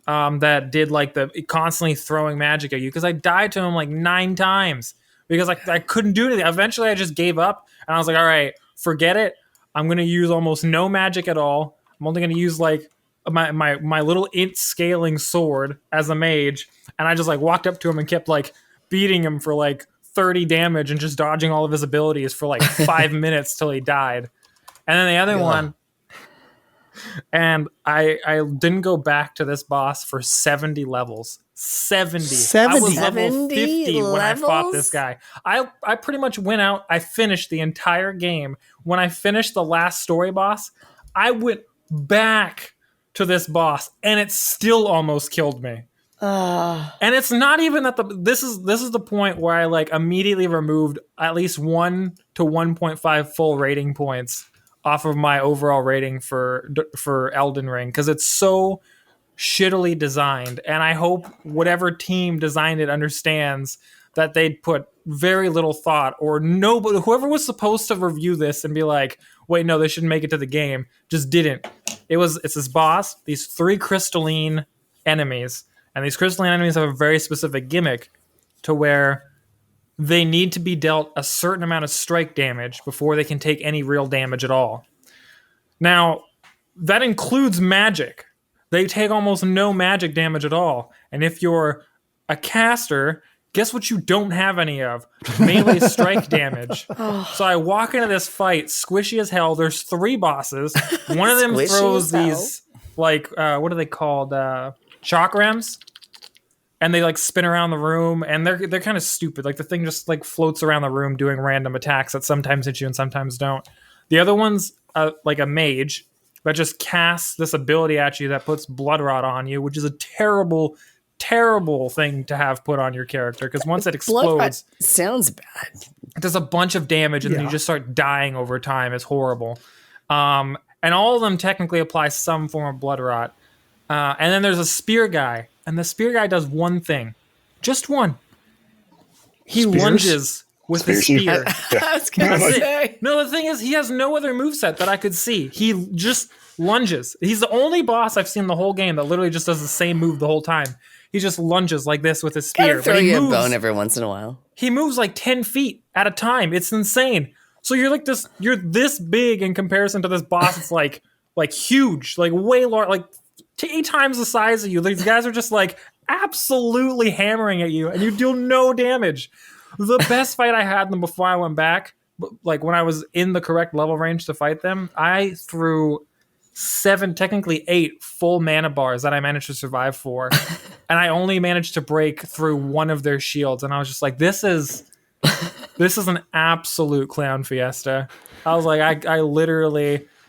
that did like the constantly throwing magic at you, because I died to him like 9 times because I couldn't do anything. Eventually I just gave up and I was like, all right, forget it. I'm going to use almost no magic at all. I'm only going to use like my little int scaling sword as a mage. And I just like walked up to him and kept like beating him for like 30 damage and just dodging all of his abilities for like 5 minutes till he died. And then the other one, and I didn't go back to this boss for 70 levels. 70. I was level 50 when I fought this guy. I pretty much went out. I finished the entire game. When I finished the last story boss, I went back to this boss, and it still almost killed me. And it's not even that this is the point where I like immediately removed at least 1 to 1.5 full rating points off of my overall rating for Elden Ring, because it's so shittily designed. And I hope whatever team designed it understands that they'd put very little thought, or nobody, whoever was supposed to review this and be like, wait, no, they shouldn't make it to the game, just didn't. It's this boss, these 3 crystalline enemies, and these crystalline enemies have a very specific gimmick to where they need to be dealt a certain amount of strike damage before they can take any real damage at all. Now, that includes magic. They take almost no magic damage at all. And if you're a caster, guess what you don't have any of? Melee strike damage. So I walk into this fight, squishy as hell. There's 3 bosses. One of them throws these, like, what are they called? Chakrams. And they like spin around the room, and they're kind of stupid. Like the thing just like floats around the room doing random attacks that sometimes hit you and sometimes don't. The other one's like a mage that just casts this ability at you that puts blood rot on you, which is a terrible, terrible thing to have put on your character, because once it explodes, sounds bad. it does a bunch of damage and then you just start dying over time. It's horrible. And all of them technically apply some form of blood rot. And then there's a spear guy, and the spear guy does one thing, just one. He lunges with his spear. I was gonna say. No, the thing is, he has no other moveset that I could see. He just lunges. He's the only boss I've seen the whole game that literally just does the same move the whole time. He just lunges like this with his spear. Throw you a bone every once in a while. He moves like 10 feet at a time. It's insane. So you're like this. You're this big in comparison to this boss. It's like huge, like way large, like 8 times the size of you. These guys are just like absolutely hammering at you, and you deal no damage. The best fight I had them before I went back, like when I was in the correct level range to fight them, I threw 7, technically 8 full mana bars that I managed to survive for, and I only managed to break through one of their shields, and I was just like, this is an absolute clown fiesta. I was like,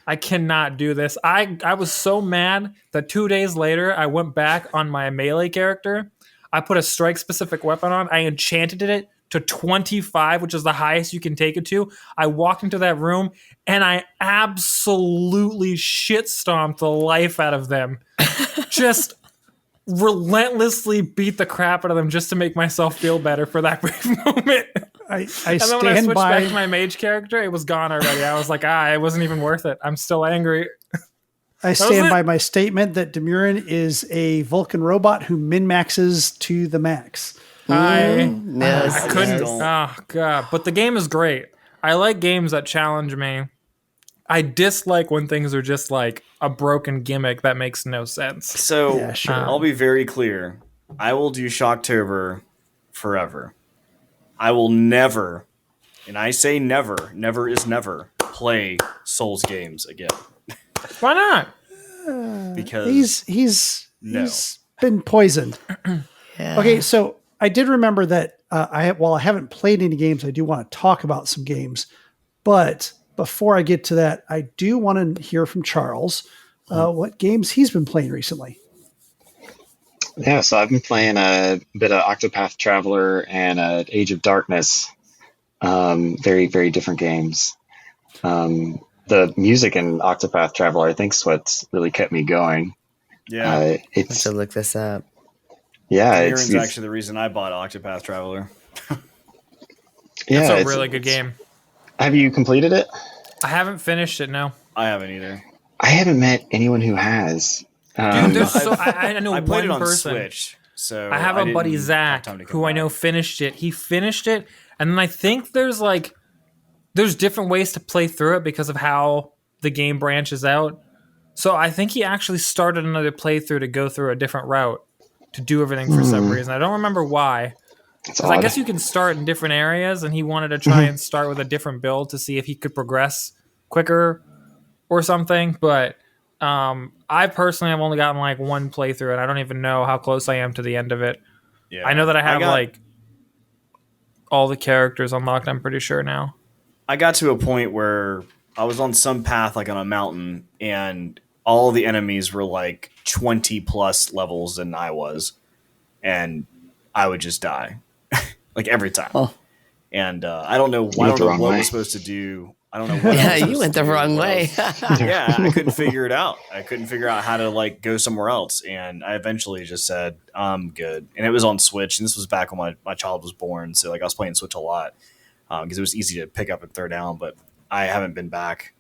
I cannot do this. I was so mad that 2 days later, I went back on my melee character. I put a strike-specific weapon on. I enchanted it to 25, which is the highest you can take it to. I walked into that room, and I absolutely shit-stomped the life out of them. Just relentlessly beat the crap out of them just to make myself feel better for that brief moment. I and then when I switched back to my mage character, it was gone already. I was like, it wasn't even worth it. I'm still angry. I stand by my statement that Demurin is a Vulcan robot who min-maxes to the max. I couldn't. Oh, God. But the game is great. I like games that challenge me. I dislike when things are just like a broken gimmick that makes no sense. So Yeah, sure. I'll be very clear. I will do Shocktober forever. I will never, and I say never, never is never, play Souls games again. Why not? Because he's been poisoned. Yeah. Okay, so I did remember that while I haven't played any games, I do want to talk about some games. But before I get to that, I do want to hear from Charles what games he's been playing recently. Yeah, so I've been playing a bit of Octopath Traveler and Age of Darkness. Very, very different games. The music in Octopath Traveler, I think, is what's really kept me going. Yeah. I have to look this up. Yeah. Aaron's actually the reason I bought Octopath Traveler. It's a really good game. Have you completed it? I haven't finished it, no. I haven't either. I haven't met anyone who has. Dude, I know I played it on person. Switch, so I have a buddy, didn't have Zach, time to come who I know back. finished it. He finished it, and then I think there's different ways to play through it because of how the game branches out. So I think he actually started another playthrough to go through a different route to do everything for some reason. I don't remember why. Because I guess you can start in different areas, and he wanted to try and start with a different build to see if he could progress quicker or something. But I personally have only gotten one playthrough, and I don't even know how close I am to the end of it. Yeah. I know that I have all the characters unlocked, I'm pretty sure now. I got to a point where I was on some path, on a mountain, and all the enemies were 20 plus levels than I was, and I would just die, every time. Oh. And I don't know. I don't know what was supposed to do. I don't know. What Yeah, you went the wrong way. Yeah, I couldn't figure it out. I couldn't figure out how to go somewhere else, and I eventually just said I'm good. And it was on Switch, and this was back when my child was born, so I was playing Switch a lot because it was easy to pick up and throw down. But I haven't been back.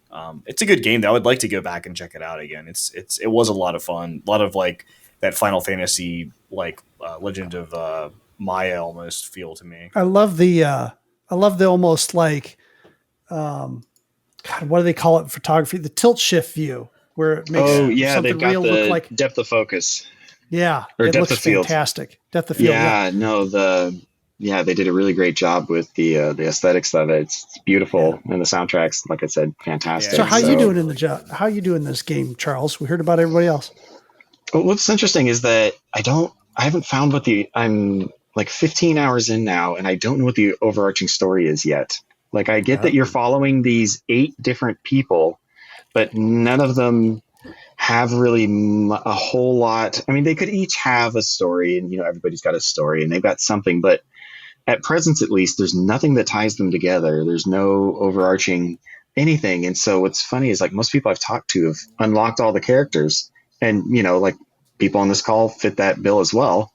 It's a good game though. I would like to go back and check it out again. It was a lot of fun. A lot of that Final Fantasy Legend of Maya almost feel to me. I love the almost God, what do they call it in photography? The tilt shift view, where it makes something they've got real the look like depth of focus. Yeah, Or it depth looks of field. fantastic. Depth of field. They did a really great job with the aesthetics of it. It's beautiful, and the soundtracks, like I said, fantastic. So how you doing in the job? How you doing this game, Charles? We heard about everybody else. Well, what's interesting is that I haven't found what I'm 15 hours in now, and I don't know what the overarching story is yet. I get that you're following these 8 different people, but none of them have really a whole lot. I mean, they could each have a story, and everybody's got a story and they've got something, but at present, at least, there's nothing that ties them together. There's no overarching anything. And so what's funny is like most people I've talked to have unlocked all the characters, and like people on this call fit that bill as well.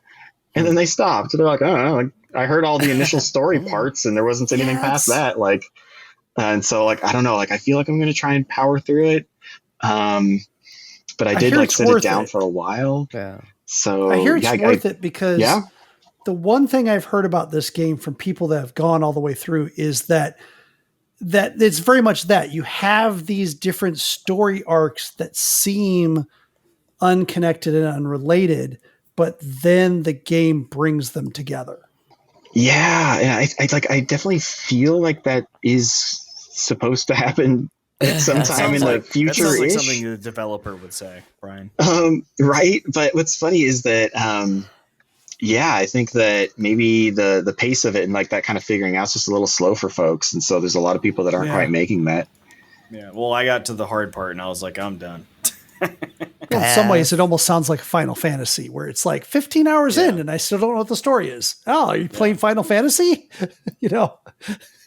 And then they stopped. They're like, I don't know, like, I heard all the initial story parts and there wasn't anything past that. Like, and so like, I don't know, like, I feel like I'm going to try and power through it. But I did like sit it down for a while. Yeah. So I hear it's worth it because yeah. the one thing I've heard about this game from people that have gone all the way through is that it's very much that you have these different story arcs that seem unconnected and unrelated, but then the game brings them together. Yeah, and I definitely feel like that is supposed to happen at some time in the future. That sounds like something the developer would say, Brian. Right, but what's funny is that I think that maybe the pace of it and like that kind of figuring out is just a little slow for folks, and so there's a lot of people that aren't quite making that. Yeah, well, I got to the hard part and I was like, I'm done. Well, in some ways, it almost sounds like Final Fantasy, where it's like 15 hours in and I still don't know what the story is. Oh, are you playing Final Fantasy? Yeah,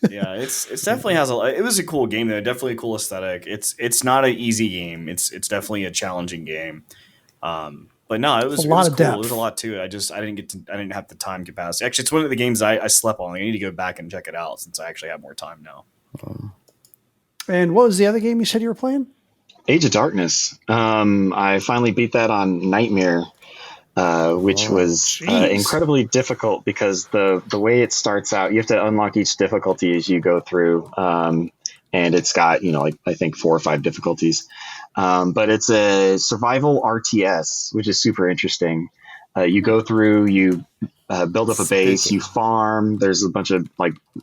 it's definitely has it was a cool game though. Definitely a cool aesthetic. It's not an easy game. It's definitely a challenging game. But no, it was a lot of cool. depth. It was a lot too. I didn't have the time capacity. Actually, it's one of the games I slept on. I need to go back and check it out since I actually have more time now. And what was the other game you said you were playing? Age of Darkness. I finally beat that on Nightmare, which was incredibly difficult because the way it starts out, you have to unlock each difficulty as you go through. And it's got, like I think 4 or 5 difficulties. But it's a survival RTS, which is super interesting. You go through, you build up a base, you farm. There's a bunch of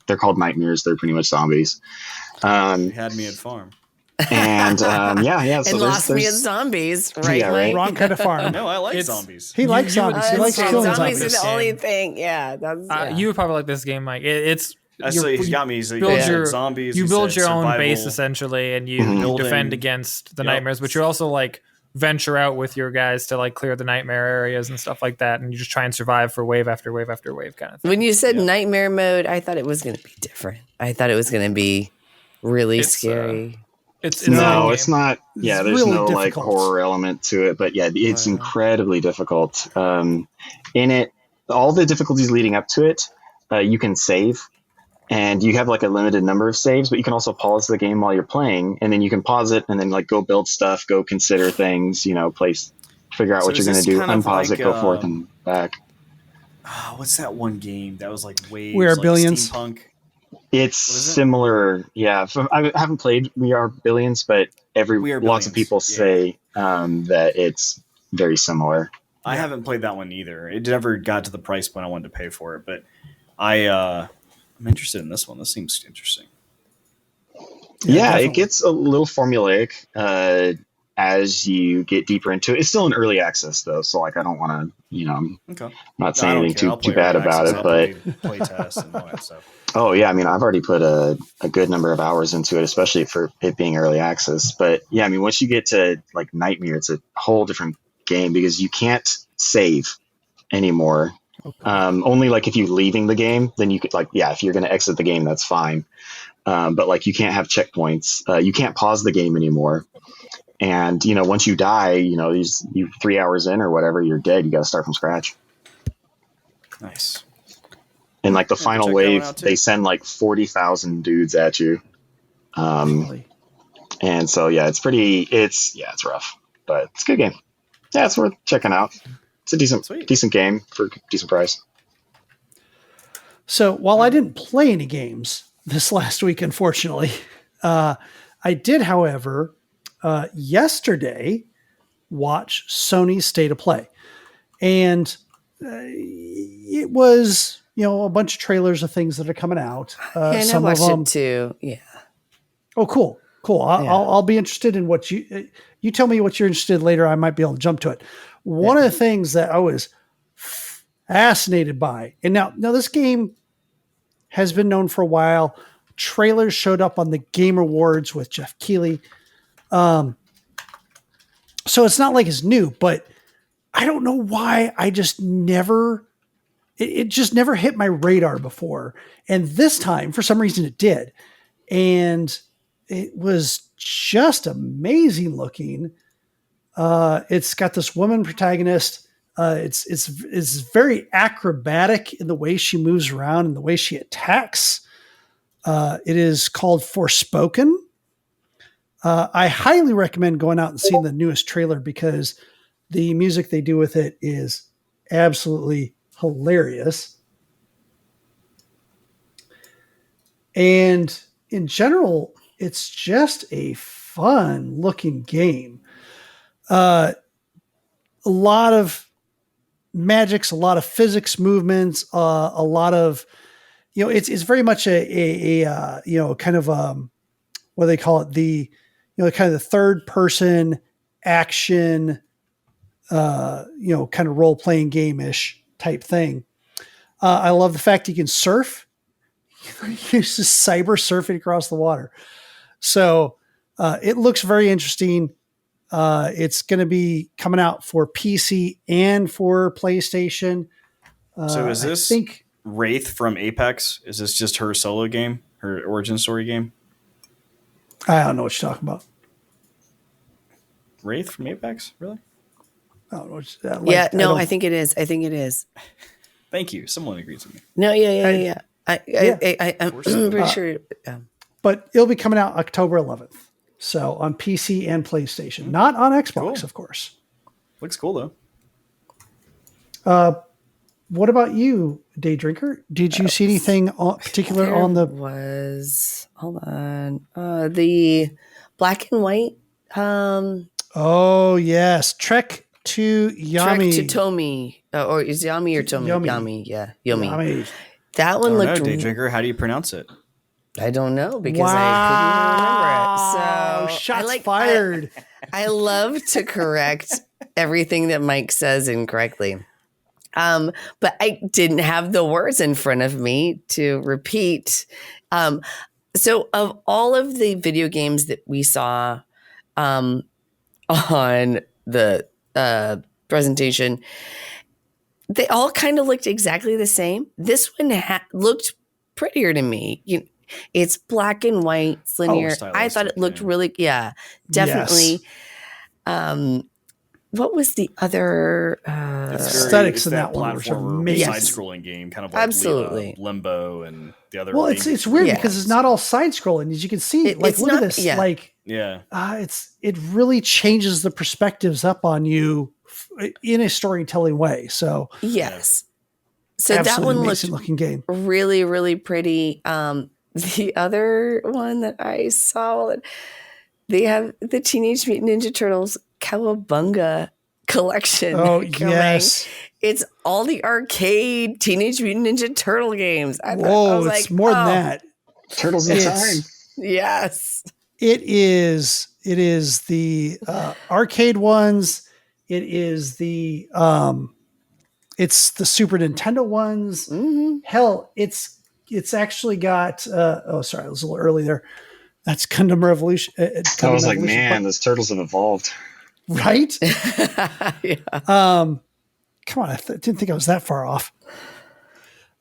they're called nightmares. They're pretty much zombies. You had me at farm. And so and lost me at zombies, right? Yeah, right. Wrong kind of farm. No, I like zombies. He likes zombies. He likes killing zombies. zombies. Is the only thing. Yeah, that's You would probably like this game, Mike. It's He's got me. So build your zombies. You build your own survival. base essentially, and you defend against the nightmares. But you also like venture out with your guys to like clear the nightmare areas and stuff like that, and you just try and survive for wave after wave after wave, kind of thing. When you said nightmare mode, I thought it was going to be different. I thought it was going to be really scary. It's not. Yeah, there's really no difficult. like horror element to it, but yeah, it's incredibly difficult. In it, all the difficulties leading up to it, you can save, and you have like a limited number of saves, but you can also pause the game while you're playing, and then you can pause it and then like go build stuff, go consider things, figure out what you're going to do, unpause it, go forth and back. What's that one game that was like Waves? We Are like Billions? Steampunk? It's similar, yeah. I haven't played We Are Billions, but lots of people say that it's very similar. I haven't played that one either. It never got to the price point I wanted to pay for it, but I'm interested in this one. This seems interesting. Yeah, it gets a little formulaic as you get deeper into it. It's still in early access though, so like I don't want to, I'm not saying anything too bad about it, but play tests and all that stuff. Oh yeah, I mean I've already put a good number of hours into it, especially for it being early access. But yeah, I mean once you get to like Nightmare, it's a whole different game because you can't save anymore. Only like if you're leaving the game, then you could if you're going to exit the game, that's fine. But like you can't have checkpoints. You can't pause the game anymore. And once you die, you 3 hours in or whatever, you're dead. You got to start from scratch. Nice. And like the final wave, they send like 40,000 dudes at you. And so yeah, it's rough, but it's a good game. Yeah, it's worth checking out. It's a decent game for a decent price. So while I didn't play any games this last week, unfortunately, I did, however, yesterday watch Sony's State of Play. And it was, a bunch of trailers of things that are coming out. And I watched it too. Yeah. Oh, cool. I'll be interested in what you tell me what you're interested in later. I might be able to jump to it. One of the things that I was fascinated by, and now this game has been known for a while. Trailers showed up on the Game Awards with Jeff Keighley. So So it's not like it's new, but I don't know why it just never hit my radar before. And this time, for some reason, it did. And it was just amazing looking. It's got this woman protagonist. It's very acrobatic in the way she moves around and the way she attacks. It is called Forspoken. I highly recommend going out and seeing the newest trailer because the music they do with it is absolutely hilarious. And in general, it's just a fun looking game. A lot of magics, a lot of physics movements, a lot of, it's very much a kind of, what do they call it? Kind of the third person action, kind of role playing game-ish type thing. I love the fact you can surf. You're just cyber surfing across the water. So it looks very interesting. It's going to be coming out for PC and for PlayStation. So is this Wraith from Apex? Is this just her solo game, her origin story game? I don't know what you're talking about. Wraith from Apex? Really? I don't know. I think it is. Thank you. Someone agrees with me. No, yeah. I'm pretty sure. But it'll be coming out October 11th. So on PC and PlayStation, not on Xbox, of course. Looks cool though. What about you, Day Drinker? Did you see anything particular on the? Hold on. The black and white. Oh yes, Trek to Yami. Trek to Tomi, or is Yami or Tomi? Yami, yeah, Yomi. That one looked. Day Drinker, how do you pronounce it? I don't know because I couldn't remember it. So shots fired. I love to correct everything that Mike says incorrectly. But I didn't have the words in front of me to repeat. So of all of the video games that we saw on the presentation, they all kind of looked exactly the same. This one looked prettier to me. It's black and white, it's linear. I thought it looked really, definitely. Yes. What was the other aesthetics in that one? Side-scrolling game, kind of like absolutely Limbo and the other. Well, it's weird because it's not all side-scrolling, as you can see. Look at this. It really changes the perspectives up on you in a storytelling way. So yes, so that one looked looking game, really, really pretty. The other one that I saw, they have the Teenage Mutant Ninja Turtles Cowabunga collection. Oh, yes. It's all the arcade Teenage Mutant Ninja Turtle games. It's more than that. Turtles in Time. Yes. It is the arcade ones. It is the it's the Super Nintendo ones. Mm-hmm. Hell, it's actually got sorry, I was a little early there. That's Gundam Revolution. I was like, man, those turtles have evolved. Right? Yeah. Come on, I didn't think I was that far off.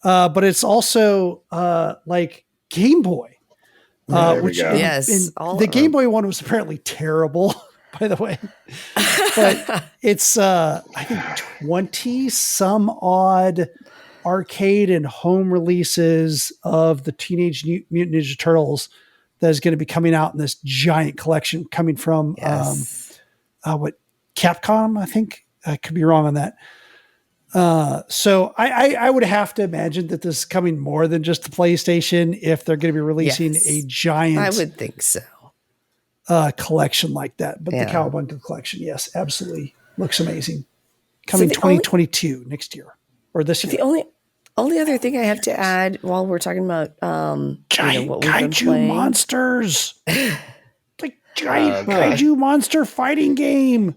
But it's also like Game Boy. Which the Game Boy one was apparently terrible, by the way. But it's I think 20 some odd arcade and home releases of the Teenage Mutant Ninja Turtles that is going to be coming out in this giant collection coming from what Capcom, I think. I could be wrong on that. So I would have to imagine that this is coming more than just the PlayStation if they're going to be releasing a giant, I would think so, collection like that. But the Cowabunga collection, yes, absolutely looks amazing. Coming 2022 next year or this year. The only other thing I have to add while we're talking about giant what we've kaiju monsters, like giant kaiju monster fighting game.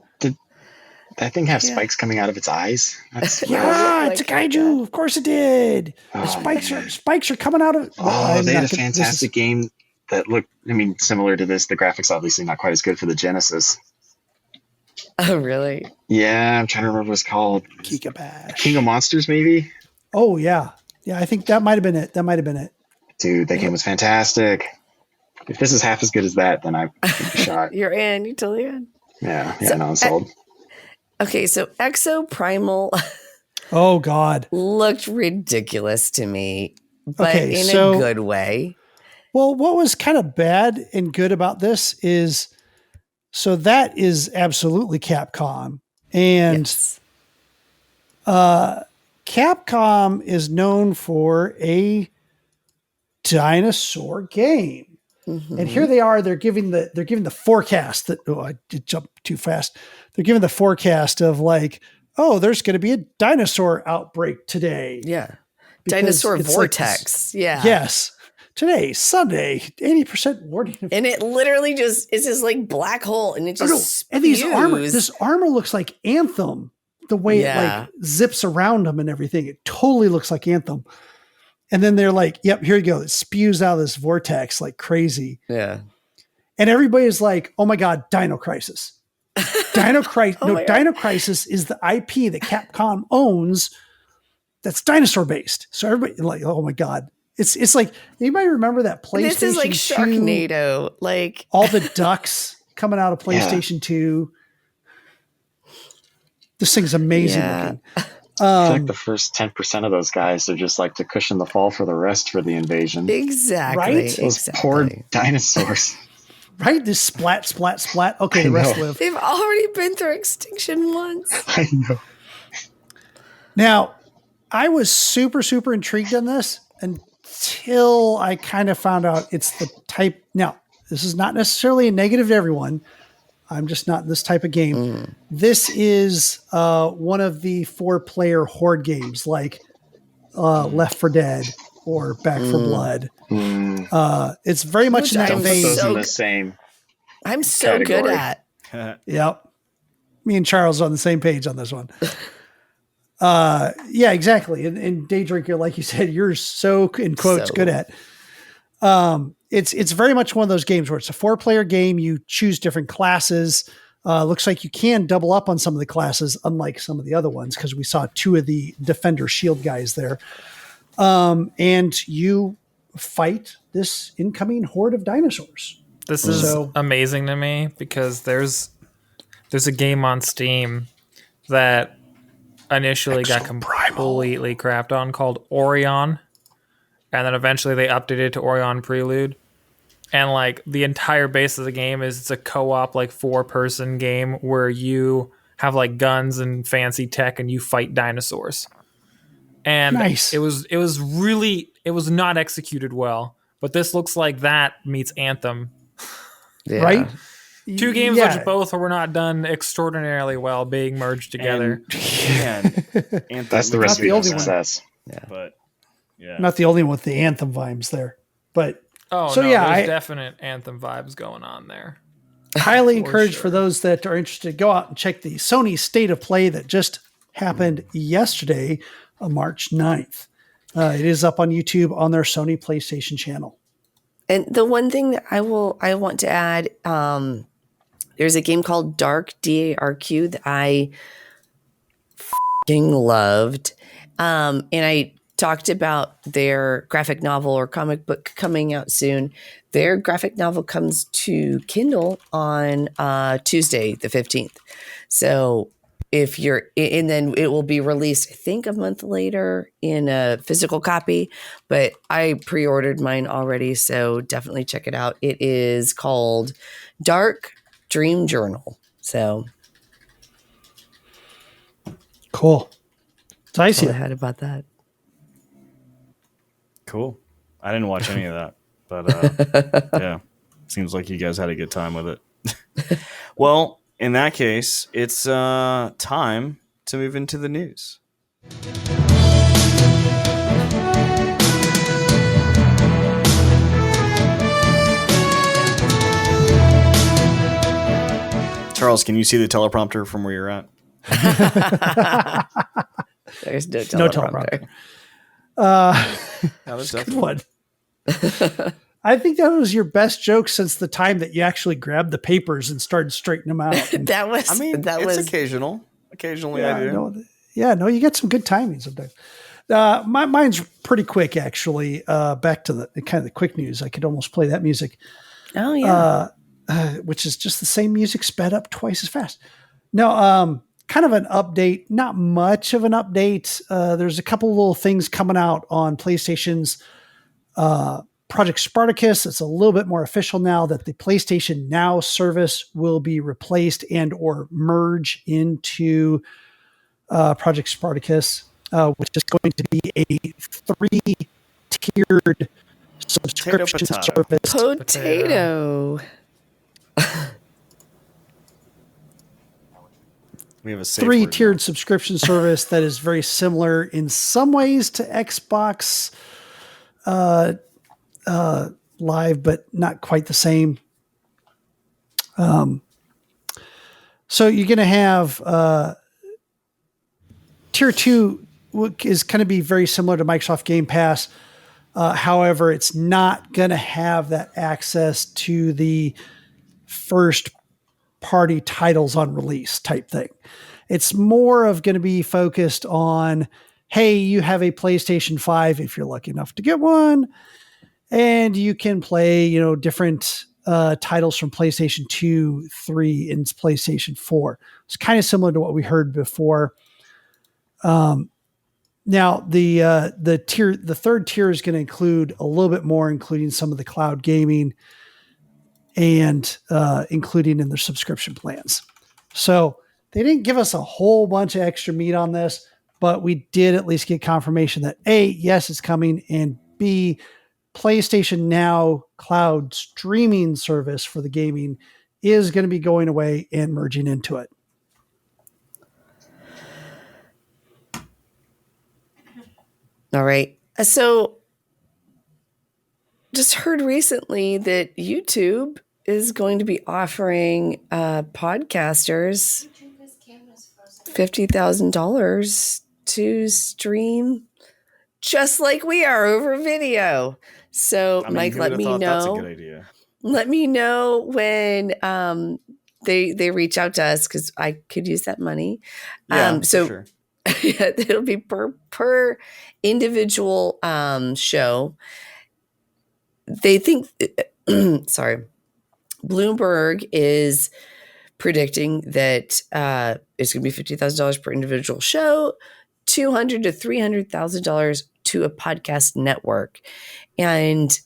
That thing have spikes coming out of its eyes? It's a kaiju. Of course it did. The spikes are coming out of. They had a fantastic game that looked, similar to this. The graphics obviously not quite as good for the Genesis. Oh, really? Yeah, I'm trying to remember what it's called. Kika Bash. King of Monsters, maybe? Oh yeah. Yeah, I think that might have been it. Dude, that game was fantastic. If this is half as good as that, then I think you're shot. You're in. You're totally in. Yeah, So, no, I'm sold. Okay, so Exo Primal Oh God. looked ridiculous to me, but Okay, in so- a good way. Well, what was kind of bad and good about this is, so that is absolutely Capcom, and Yes. Capcom is known for a dinosaur game. Mhm. And here they are, they're giving the forecast that, oh, I did jump too fast. They're giving the forecast of like, oh, there's going to be a dinosaur outbreak today. Yeah. Because Dinosaur it's like vortex. Yeah. Yes. Today, Sunday, 80% warning. And it literally just is this like black hole and it Oh, no. just And these spews. this armor looks like Anthem. The way it Yeah. like zips around them and everything. It totally looks like Anthem. And then they're like, yep, here you go. It spews out of this vortex like crazy. Yeah. And everybody's like, oh my God, Dino Crisis. Dino Crisis. Oh No, my God. Dino Crisis is the IP that Capcom owns that's dinosaur based. So everybody like, oh my God. It's like, anybody remember that PlayStation This is like 2? Sharknado. Like All the ducks coming out of PlayStation 2. This thing's amazing Yeah. looking. I feel like the first 10% of those guys are just like to cushion the fall for the rest for the invasion. exactly. Right? Those poor Exactly. dinosaurs. Right? This splat, splat, splat. Okay, I the rest know. live. They've already been through extinction once. I know. Now, I was super, super intrigued on this until I kind of found out it's the type. Now, this is not necessarily a negative to everyone. I'm just not this type of game. This is one of the 4-player horde games like Left 4 Dead or Back 4 Blood. It's very much Which in that I'm Don't put vein. those so in the good. same. I'm so good Category. at. Yep. Me and Charles are on the same page on this one. Yeah, exactly. And Day Drinker, like you said, you're so in quotes So- good at. It's very much one of those games where it's a 4-player game. You choose different classes. Looks like you can double up on some of the classes, unlike some of the other ones, because we saw 2 of the Defender Shield guys there. And you fight this incoming horde of dinosaurs. This is So- amazing to me because there's a game on Steam that initially got completely crapped on called Orion, and then eventually they updated it to Orion Prelude. And like the entire base of the game is it's a co-op like 4-person game where you have like guns and fancy tech and you fight dinosaurs. And Nice. it was not executed well, but this looks like that meets Anthem. Yeah. Right? 2 games Yeah. which both were not done extraordinarily well being merged together. And That's the recipe the for only one. success. But yeah, Not the only one with the Anthem vibes there. But Oh, So, no, yeah, there's I- definite Anthem vibes going on there. highly For encouraged sure. for those that are interested, go out and check the Sony State of Play that just happened yesterday, March 9th. It is up on YouTube on their Sony PlayStation channel. And the one thing that I want to add, there's a game called Dark DARQ that I f***ing loved. And I talked about their graphic novel or comic book coming out soon. Their graphic novel comes to Kindle on Tuesday, the 15th. So if you're, and then it will be released, I think, a month later in a physical copy. But I pre-ordered mine already, so definitely check it out. It is called Dark Dream Journal. So Cool. that's all I Dicey. had about that. cool. I didn't watch any of that, but yeah, seems like you guys had a good time with it. Well, in that case, it's time to move into the news. Charles, can you see the teleprompter from where you're at? There's no No teleprompter. teleprompter. Yeah, that's Good one. I think that was your best joke since the time that you actually grabbed the papers and started straightening them out. that was. I mean, that it's was occasional. Occasionally, yeah, I do. no, you get some good timing sometimes. Mine's pretty quick, actually. Back to the kind of the quick news. I could almost play that music. Oh yeah. Which is just the same music sped up twice as fast. No, kind of an update, not much of an update. There's a couple little things coming out on PlayStation's Project Spartacus. It's a little bit more official now that the PlayStation Now service will be replaced and or merge into Project Spartacus, which is going to be a 3-tiered subscription service. Potato. We have a safe 3-tiered word subscription service that is very similar in some ways to Xbox Live, but not quite the same. So you're going to have Tier 2 is going to be very similar to Microsoft Game Pass. However, it's not going to have that access to the first party titles on release type thing. It's more of going to be focused on, hey, you have a PlayStation 5 if you're lucky enough to get one, and you can play, different titles from PlayStation 2, 3, and PlayStation 4. It's kind of similar to what we heard before. Now the third tier is going to include a little bit more, including some of the cloud gaming and including in their subscription plans. So they didn't give us a whole bunch of extra meat on this, but we did at least get confirmation that A, yes, it's coming, and B, PlayStation Now cloud streaming service for the gaming is going to be going away and merging into it. All right. So just heard recently that YouTube is going to be offering podcasters $50,000 to stream just like we are over video. So, Mike, let me know. That's a good idea. Let me know when they reach out to us because I could use that money. Yeah, so for sure. it'll be per individual show. They think, sorry, Bloomberg is predicting that it's going to be $50,000 per individual show, $200,000 to $300,000 to a podcast network. And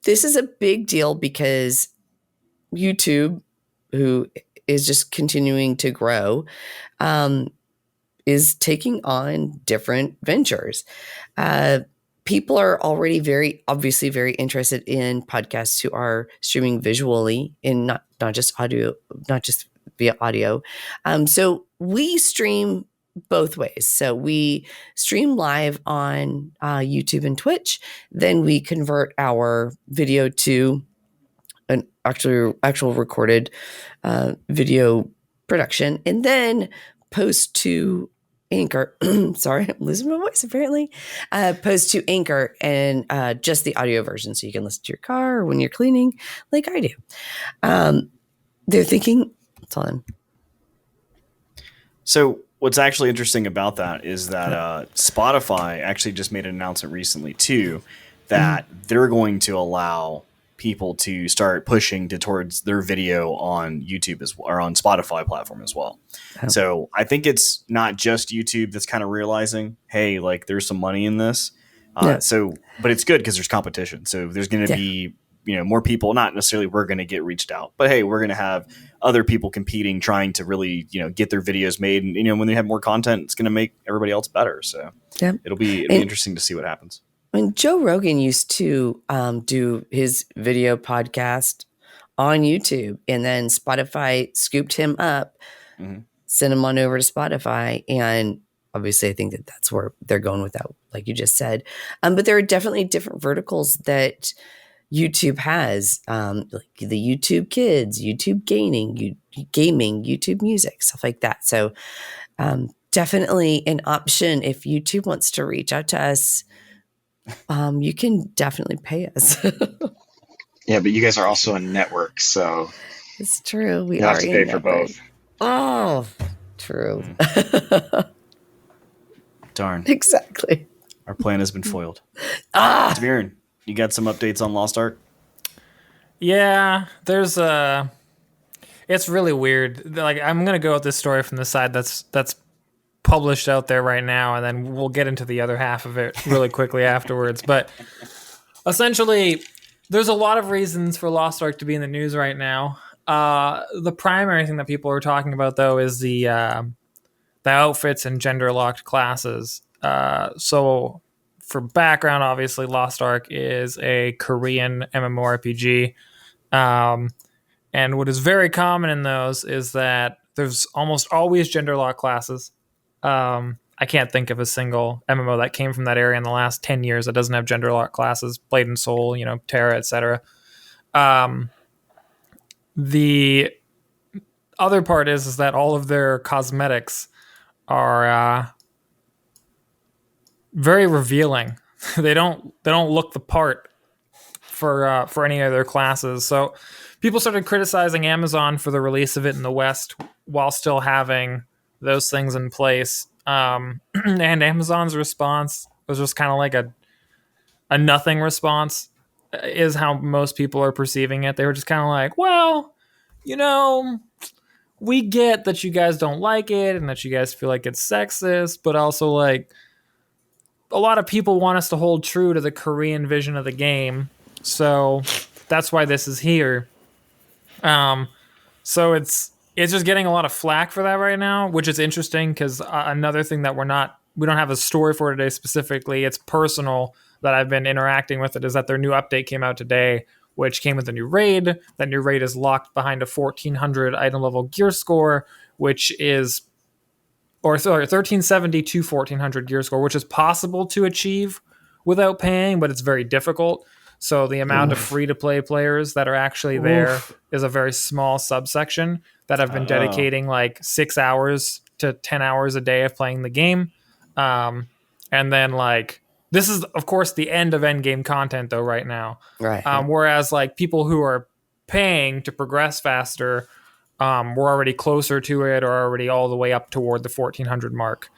this is a big deal because YouTube, who is just continuing to grow, is taking on different ventures. People are already obviously very interested in podcasts who are streaming visually and not just audio, not just via audio. So we stream both ways. So we stream live on YouTube and Twitch. Then we convert our video to an actual recorded video production, and then post to Anchor. Sorry, I'm losing my voice apparently. Post to Anchor and just the audio version, so you can listen to your car or when you're cleaning, like I do. They're thinking, hold on. So what's actually interesting about that is that Spotify actually just made an announcement recently too that they're going to allow people to start pushing towards their video on YouTube or on Spotify platform as well. Oh. So I think it's not just YouTube that's kind of realizing, hey, like there's some money in this. But it's good because there's competition. So there's going to be, more people, not necessarily we're going to get reached out, but hey, we're going to have other people competing, trying to really, get their videos made. And, when they have more content, it's going to make everybody else better. So it'll be interesting to see what happens. When Joe Rogan used to do his video podcast on YouTube, and then Spotify scooped him up, sent him on over to Spotify. And obviously I think that that's where they're going with that, like you just said. But there are definitely different verticals that YouTube has, like the YouTube Kids, YouTube Gaming, YouTube Music, stuff like that. So definitely an option if YouTube wants to reach out to us. You can definitely pay us. Yeah, but you guys are also a network, so It's true. We you are have to a pay for network. both. Oh, true. Darn. Exactly. Our plan has been foiled. Ah, Damirin, you got some updates on Lost Ark? Yeah, there's it's really weird. Like, I'm gonna go with this story from the side that's published out there right now, and then we'll get into the other half of it really quickly afterwards. But essentially, there's a lot of reasons for Lost Ark to be in the news right now. The primary thing that people are talking about, though, is the outfits and gender locked classes. So, for background, obviously, Lost Ark is a Korean MMORPG. And what is very common in those is that there's almost always gender locked classes. I can't think of a single MMO that came from that area in the last 10 years that doesn't have gender locked classes. Blade and Soul, Terra, etc. The other part is that all of their cosmetics are very revealing. They don't look the part for any of their classes. So people started criticizing Amazon for the release of it in the West while still having those things in place. And Amazon's response was just kind of like a nothing response, is how most people are perceiving it. They were just kind of like, well, we get that you guys don't like it and that you guys feel like it's sexist, but also like a lot of people want us to hold true to the Korean vision of the game. So that's why this is here. So it's just getting a lot of flack for that right now, which is interesting because another thing that we don't have a story for today specifically. It's personal that I've been interacting with it, is that their new update came out today, which came with a new raid. That new raid is locked behind a 1400 item level gear score, which is, or sorry, 1370 to 1400 gear score, which is possible to achieve without paying, but it's very difficult. So the amount of free-to-play players that are actually there is a very small subsection that have been dedicating like 6 hours to 10 hours a day of playing the game. And then like, this is of course the end of end game content though right now. right. Whereas like people who are paying to progress faster, we're already closer to it or already all the way up toward the 1400 mark.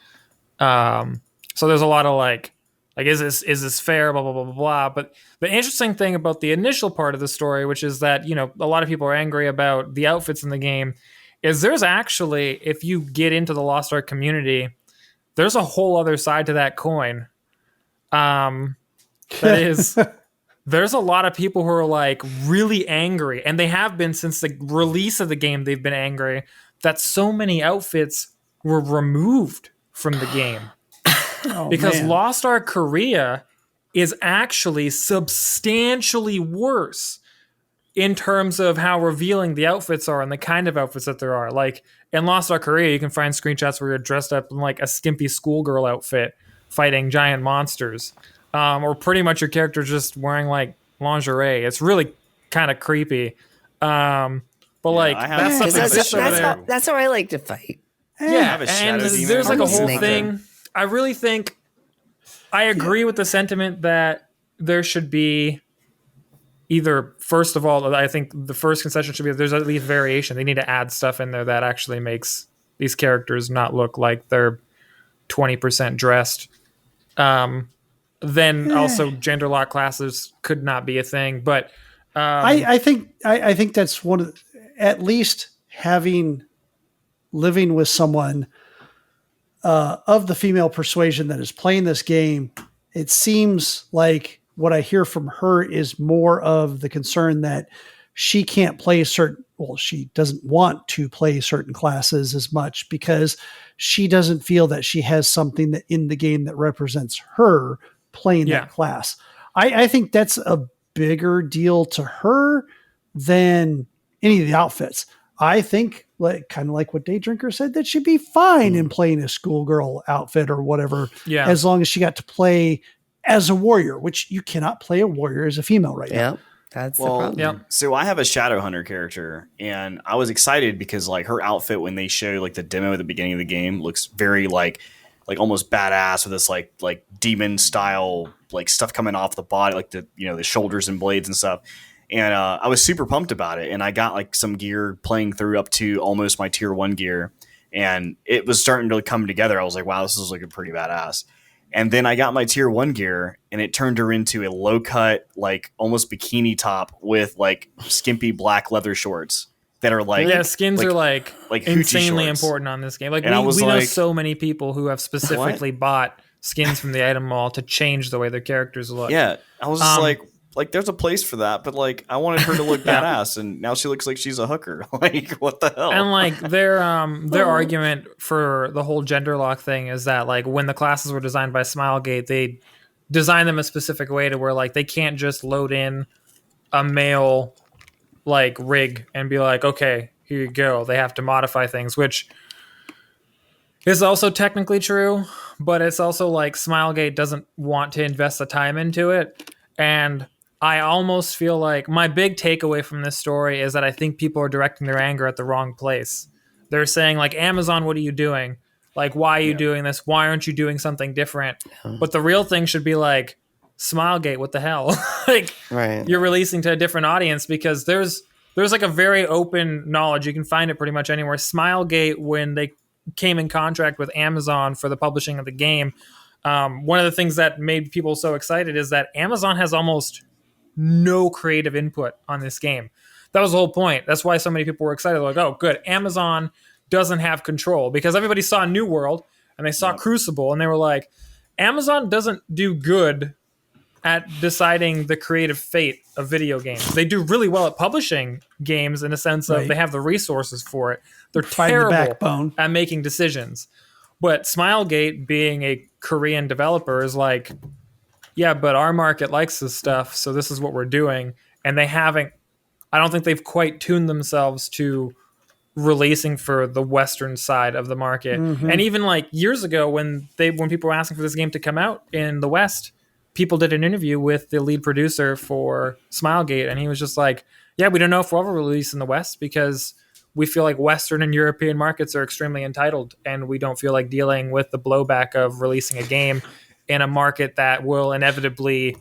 So there's a lot of like, is this fair? Blah, blah, blah, blah, blah. But the interesting thing about the initial part of the story, which is that, a lot of people are angry about the outfits in the game, is there's actually, if you get into the Lost Ark community, there's a whole other side to that coin. That is, there's a lot of people who are like really angry, and they have been since the release of the game. They've been angry that so many outfits were removed from the game. Because man. Lost Ark Korea is actually substantially worse in terms of how revealing the outfits are and the kind of outfits that there are. Like in Lost Ark Korea, you can find screenshots where you're dressed up in like a skimpy schoolgirl outfit fighting giant monsters, or pretty much your character's just wearing like lingerie. It's really kind of creepy. But like that stuff exists over there. That's how I like to fight. Yeah, and there's like a whole thing. I really think I agree with the sentiment that there should be either, first of all, I think the first concession should be there's at least variation. They need to add stuff in there that actually makes these characters not look like they're 20% dressed. Then also gender lock classes could not be a thing. But I think that's one of at least living with someone of the female persuasion that is playing this game, it seems like what I hear from her is more of the concern that she can't play she doesn't want to play certain classes as much because she doesn't feel that she has something that in the game that represents her playing that class. I think that's a bigger deal to her than any of the outfits. I think, kind of like what Day Drinker said, that she'd be fine in playing a schoolgirl outfit or whatever, as long as she got to play as a warrior, which you cannot play a warrior as a female right now. That's the problem. Yep. So I have a Shadowhunter character, and I was excited because like her outfit when they show like the demo at the beginning of the game looks very like like almost badass with this like demon style like stuff coming off the body, like the the shoulders and blades and stuff. And I was super pumped about it, and I got like some gear playing through up to almost my tier 1 gear, and it was starting to come together. I was like, wow, this is looking pretty badass. And then I got my tier 1 gear, and it turned her into a low cut, like almost bikini top with like skimpy black leather shorts that are like skins are like insanely important on this game. Like we know so many people who have specifically bought skins from the item mall to change the way their characters look. Yeah, I was just like there's a place for that, but like I wanted her to look badass, and now she looks like she's a hooker. Like what the hell? And like their argument for the whole gender lock thing is that like when the classes were designed by Smilegate, they designed them a specific way to where like they can't just load in a male like rig and be like, okay, here you go. They have to modify things, which is also technically true, but it's also like Smilegate doesn't want to invest the time into it. And I almost feel like my big takeaway from this story is that I think people are directing their anger at the wrong place. They're saying like, Amazon, what are you doing? Like, why are you doing this? Why aren't you doing something different? But the real thing should be like, Smilegate, what the hell? Like, you're releasing to a different audience, because there's like a very open knowledge. You can find it pretty much anywhere. Smilegate, when they came in contract with Amazon for the publishing of the game, one of the things that made people so excited is that Amazon has almost no creative input on this game. That was the whole point. That's why so many people were excited. They're like, oh, good. Amazon doesn't have control, because everybody saw New World and they saw Crucible, and they were like, Amazon doesn't do good at deciding the creative fate of video games. They do really well at publishing games in the sense of they have the resources for it. They're terrible at making decisions. But Smilegate, being a Korean developer, is like, yeah, but our market likes this stuff, so this is what we're doing. And I don't think they've quite tuned themselves to releasing for the Western side of the market. Mm-hmm. And even like years ago, when people were asking for this game to come out in the West, people did an interview with the lead producer for Smilegate, and he was just like, yeah, we don't know if we'll ever release in the West, because we feel like Western and European markets are extremely entitled, and we don't feel like dealing with the blowback of releasing a game in a market that will inevitably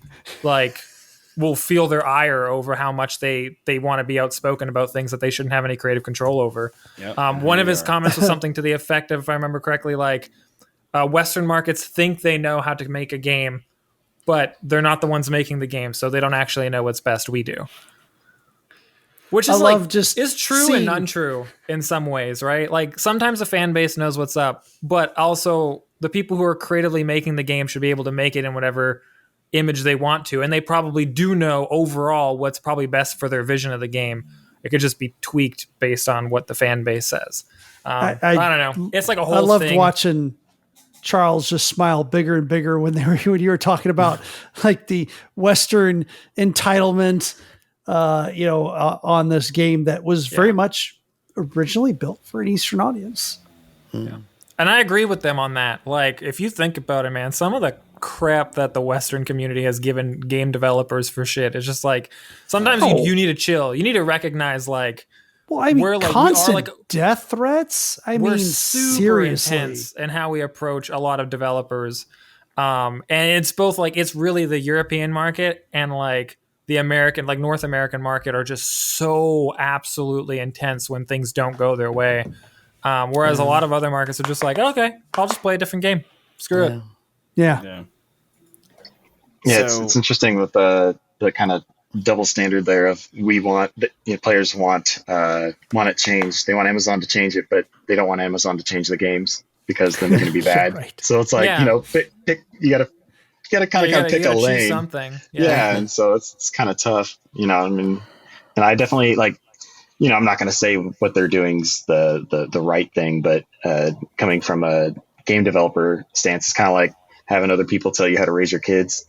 will feel their ire over how much they want to be outspoken about things that they shouldn't have any creative control over. Yep. One of his comments was something to the effect of, if I remember correctly, like Western markets think they know how to make a game, but they're not the ones making the game, so they don't actually know what's best. We do. Which is is true and untrue in some ways, right? Like sometimes the fan base knows what's up, but also the people who are creatively making the game should be able to make it in whatever image they want to. And they probably do know overall what's probably best for their vision of the game. It could just be tweaked based on what the fan base says. I don't know. It's like a whole thing. I loved watching Charles just smile bigger and bigger when you were talking about like the Western entitlement, on this game that was very much originally built for an Eastern audience. Yeah. And I agree with them on that. Like, if you think about it, man, some of the crap that the Western community has given game developers for shit, it's just like, sometimes you need to chill. You need to recognize, like, we're like constant death threats. We're super seriously intense in how we approach a lot of developers. And it's both like, it's really the European market and like the American, like North American market are just so absolutely intense when things don't go their way. Whereas a lot of other markets are just like, okay, I'll just play a different game. Screw it. Yeah. It's interesting with the kind of double standard there of players want it changed. They want Amazon to change it, but they don't want Amazon to change the games because then they're going to be bad. Right. So it's like, pick, you got to kind of pick a lane. Something. Yeah. And so it's kind of tough, I mean, and I definitely like, I'm not going to say what they're doing is the right thing, but coming from a game developer stance, it's kind of like having other people tell you how to raise your kids.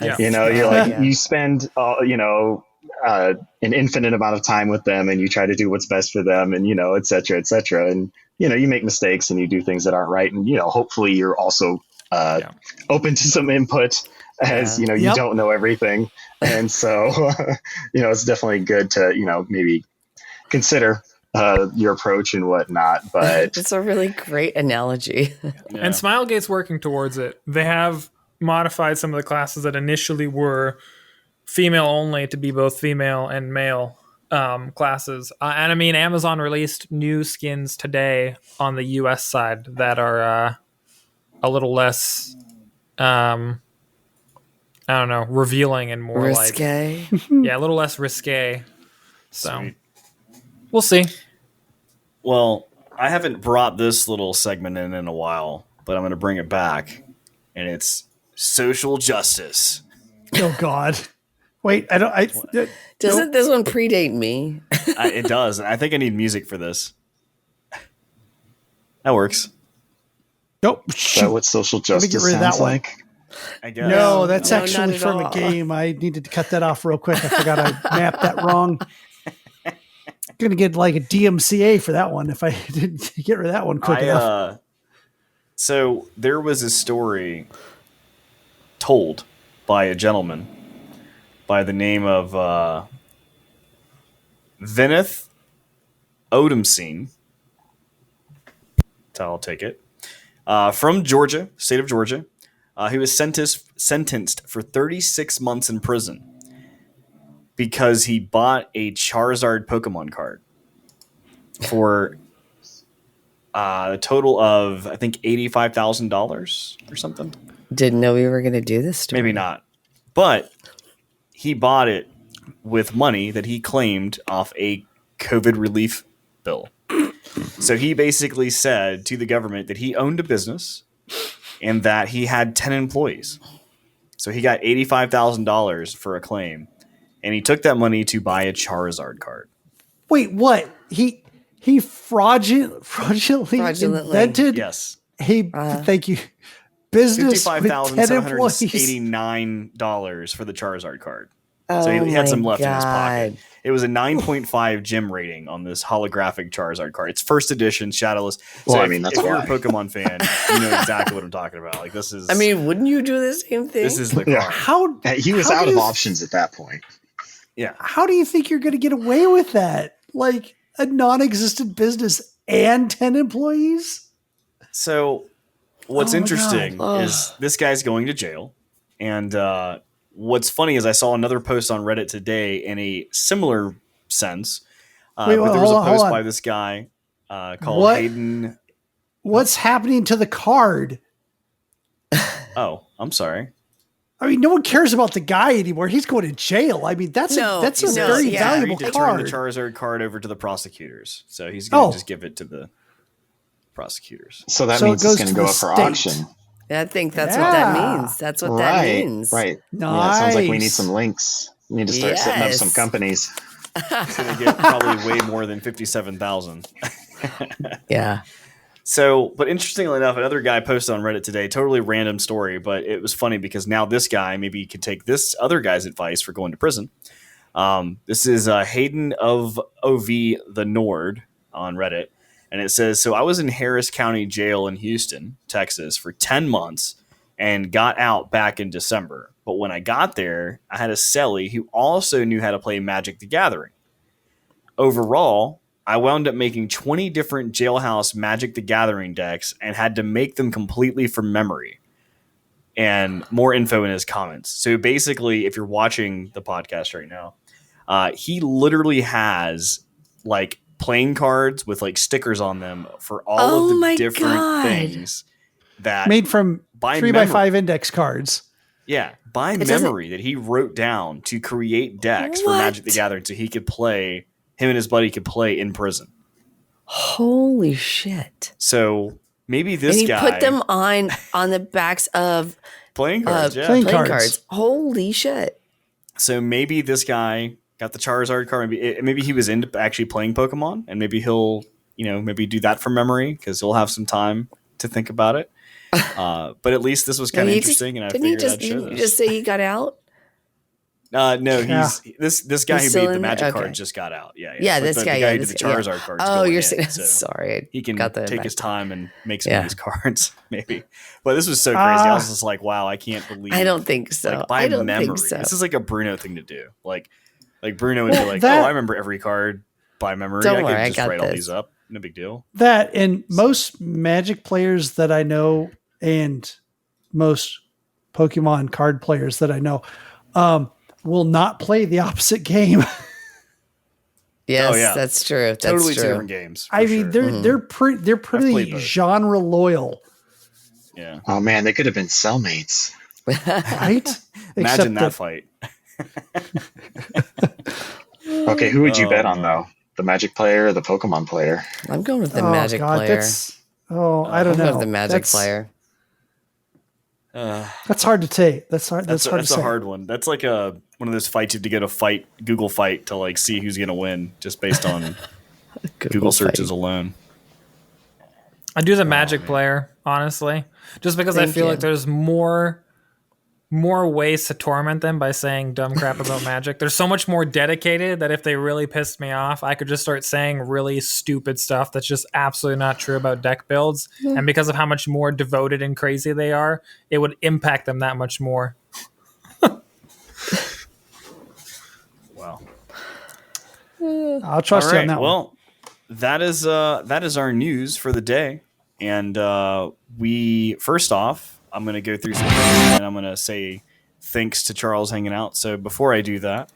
Yeah. You're like, you spend, an infinite amount of time with them and you try to do what's best for them and, et cetera, et cetera. And, you make mistakes and you do things that aren't right. And, hopefully you're also open to some input as, you don't know everything. And so, it's definitely good to, maybe consider your approach and whatnot. But It's a really great analogy. Yeah. And Smilegate's working towards it. They have modified some of the classes that initially were female only to be both female and male classes. And I mean, Amazon released new skins today on the US side that are a little less, I don't know, revealing and more Risque. a little less risque. So Sweet. we'll see. Well, I haven't brought this little segment in a while, but I'm going to bring it back, and it's social justice. Oh God. Wait, Doesn't this one predate me? It does. I think I need music for this. That works. nope. is that what social me get justice rid of that sounds one. like? I guess. No, that's No, not actually at from a all. game. I needed to cut that off real quick. I forgot I mapped that wrong. Gonna get like a DMCA for that one if I didn't get rid of that one quick enough. So there was a story told by a gentleman by the name of Vinith Odemsine. That's how I'll take it. From Georgia, state of Georgia. He was sentenced for 36 months in prison because he bought a Charizard Pokemon card for a total of, I think, $85,000 or something. Didn't know we were going to do this story. Maybe not. But he bought it with money that he claimed off a COVID relief bill. So he basically said to the government that he owned a business and that he had 10 employees. So he got $85,000 for a claim, and he took that money to buy a Charizard card. Wait, what? He fraudulently invented Yes. thank you. Business with 10 employees. $55,789 for the Charizard card. Oh So he had some my left in his pocket. God. It was a 9.5 gym rating on this holographic Charizard card. It's first edition, shadowless. Well, So I mean, that's if you're a why. Pokemon fan, you know exactly what I'm talking about. Like this is. I mean, wouldn't you do the same thing? this is the Yeah. card. How He was how out do of you- options at that point. Yeah. How do you think you're going to get away with that? Like a non-existent business and 10 employees? So what's Oh, interesting God. is this guy's going to jail, and what's funny is I saw another post on Reddit today in a similar sense. Wait, but there was hold a on, hold post on. by this guy called What? Hayden. What's happening to the card? Oh, I'm sorry. I mean, no one cares about the guy anymore. He's going to jail. I mean, that's No, a He says no, very he's yeah. valuable agreed to turn the card. Charizard card over to the prosecutors. So he's going to Oh. just give it to the prosecutors. So that So it means it's goes going to to go the up for state. auction. I think that's what that Yeah. means. That's what right. that means. Right. Yeah, it sounds like we need Nice. some links. We need to start setting up some Yes. companies. He's going to get probably way more than 57,000. Yeah. So, but interestingly enough, another guy posted on Reddit today, totally random story, but it was funny because now this guy maybe could take this other guy's advice for going to prison. This is Hayden of OV the Nord on Reddit. And it says, so I was in Harris County Jail in Houston, Texas for 10 months and got out back in December. But when I got there, I had a cellie who also knew how to play Magic the Gathering. Overall, I wound up making 20 different jailhouse Magic the Gathering decks and had to make them completely from memory. And more info in his comments. So basically, if you're watching the podcast right now, he literally has like playing cards with like stickers on them for all Oh of the my different God. things that Made from by 3x5 index cards. yeah, by It doesn't- memory that he wrote down to create decks for What? Magic the Gathering so he could play, him and his buddy could play in prison. Holy shit. So maybe this And he guy put them on the backs of playing cards, yeah. playing playing cards. cards. Holy shit. So maybe this guy got the Charizard card. Maybe he was into actually playing Pokemon, and maybe he'll, maybe do that from memory because he'll have some time to think about it. But at least this was kind of He interesting, and I didn't he figured I'd show didn't you this. just say he got out? No, Yeah. this guy He's who still made the in there? Magic Okay. card just got out. Yeah, Yeah, But this the guy. guy Yeah, who this did the guy, yeah. Charizard cards. Oh, going you're in, saying. so Sorry. he can got the take his time and make some Yeah. of these cards, maybe. But this was so crazy. I was just like, wow, I can't believe. I don't think so. Like by I don't memory. think so. This is like a Bruno thing to do. Like Bruno would Well, be like, that- oh, I remember every card by memory. Don't I worry, can I just got write all this. these up. No big deal. That and most Magic players that I know, and most Pokemon card players that I know, will not play the opposite game. Yes, Oh, yeah. that's true. That's Totally true. two different games. for I mean, sure. they're pretty played both. genre loyal, Yeah. Oh man, they could have been cellmates. right? Imagine that Except fight. Okay, who would you Oh, bet on man. though? The Magic player or the Pokemon player? I'm going with the oh Magic God, player. I don't I'm going know. with the Magic That's- player. That's hard to take. That's hard. That's hard to That's say. a hard one. That's like one of those fights you have to get a fight Google fight to like see who's gonna win just based on Google searches alone. I do the Magic player, honestly, just because I Thank feel you. like there's more ways to torment them by saying dumb crap about Magic. They're so much more dedicated that if they really pissed me off, I could just start saying really stupid stuff that's just absolutely not true about deck builds. And because of how much more devoted and crazy they are, it would impact them that much more. Wow. I'll trust All you right. on that one. Well, that is our news for the day. And we first off, I'm going to go through some and I'm going to say thanks to Charles hanging out. So before I do that,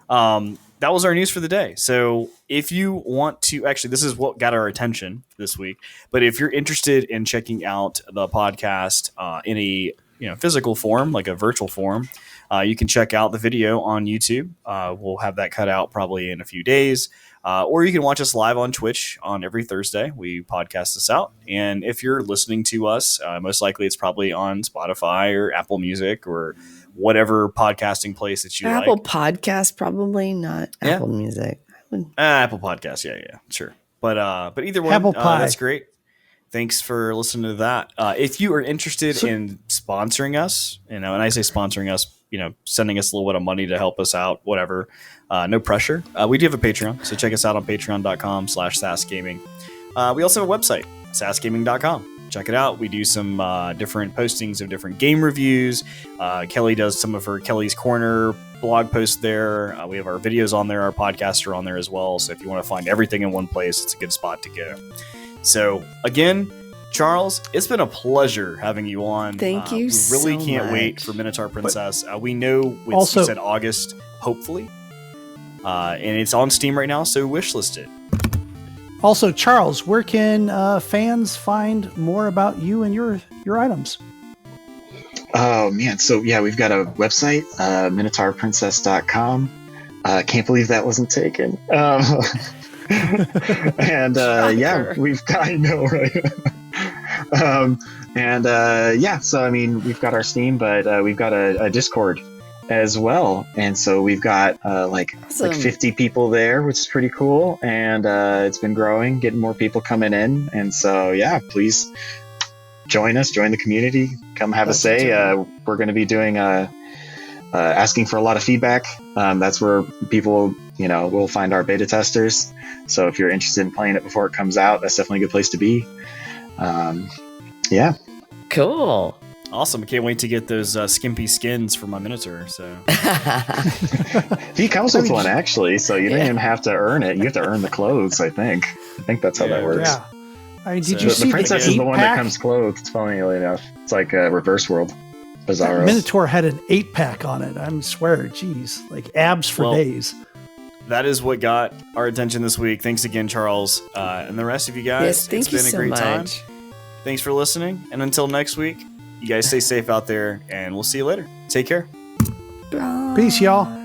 that was our news for the day. So if you want to, actually, this is what got our attention this week. But if you're interested in checking out the podcast in a physical form, like a virtual form, you can check out the video on YouTube. We'll have that cut out probably in a few days. Or you can watch us live on Twitch on every Thursday. We podcast this out. And if you're listening to us, most likely it's probably on Spotify or Apple Music or whatever podcasting place that you Apple like. Podcast, probably not Yeah. Apple Music. Apple Podcasts, yeah, sure. But either one, Apple Pie. that's great. Thanks for listening to that. If you are interested in sponsoring us, and I say sponsoring us, sending us a little bit of money to help us out, whatever, no pressure. We do have a Patreon, so check us out on patreon.com/sasgaming. We also have a website, sasgaming.com. Check it out. We do some different postings of different game reviews. Kelly does some of her Kelly's Corner blog posts there. We have our videos on there. Our podcasts are on there as well. So if you want to find everything in one place, it's a good spot to go. So again, Charles, it's been a pleasure having you on. Thank you We really so can't wait much. for Minotaur Princess. We know you Also- said August, hopefully. And it's on Steam right now, so wishlist it. Also, Charles, where can fans find more about you and your items? Oh man, so yeah, we've got a website, minotaurprincess.com. Can't believe that wasn't taken. And yeah, we've got, I know, right? Yeah, so I mean, we've got our Steam, but we've got a Discord as well, and so we've got like Awesome. 50 people there, which is pretty cool, and it's been growing, getting more people coming in, and so yeah, please join us, join the community, come have a say. We're going to be doing asking for a lot of feedback. That's where people, will find our beta testers. So if you're interested in playing it before it comes out, that's definitely a good place to be. Yeah. Cool. Awesome. Can't wait to get those skimpy skins for my Minotaur. So He comes with one, actually, so you don't Yeah. even have to earn it. You have to earn the clothes, I think. I think that's how that Yeah. works. Yeah. I mean, did So- you The see princess the is the one that 8-pack? comes clothed, funnily enough. It's like a reverse world. Bizarro. Minotaur had an 8-pack on it. I swear, geez, like abs for Well, days. that is what got our attention this week. Thanks again, Charles. And the rest of you guys, Yes, thank it's you been a so great time. much. Thanks for listening. And until next week, you guys stay safe out there, and we'll see you later. Take care. Peace, y'all.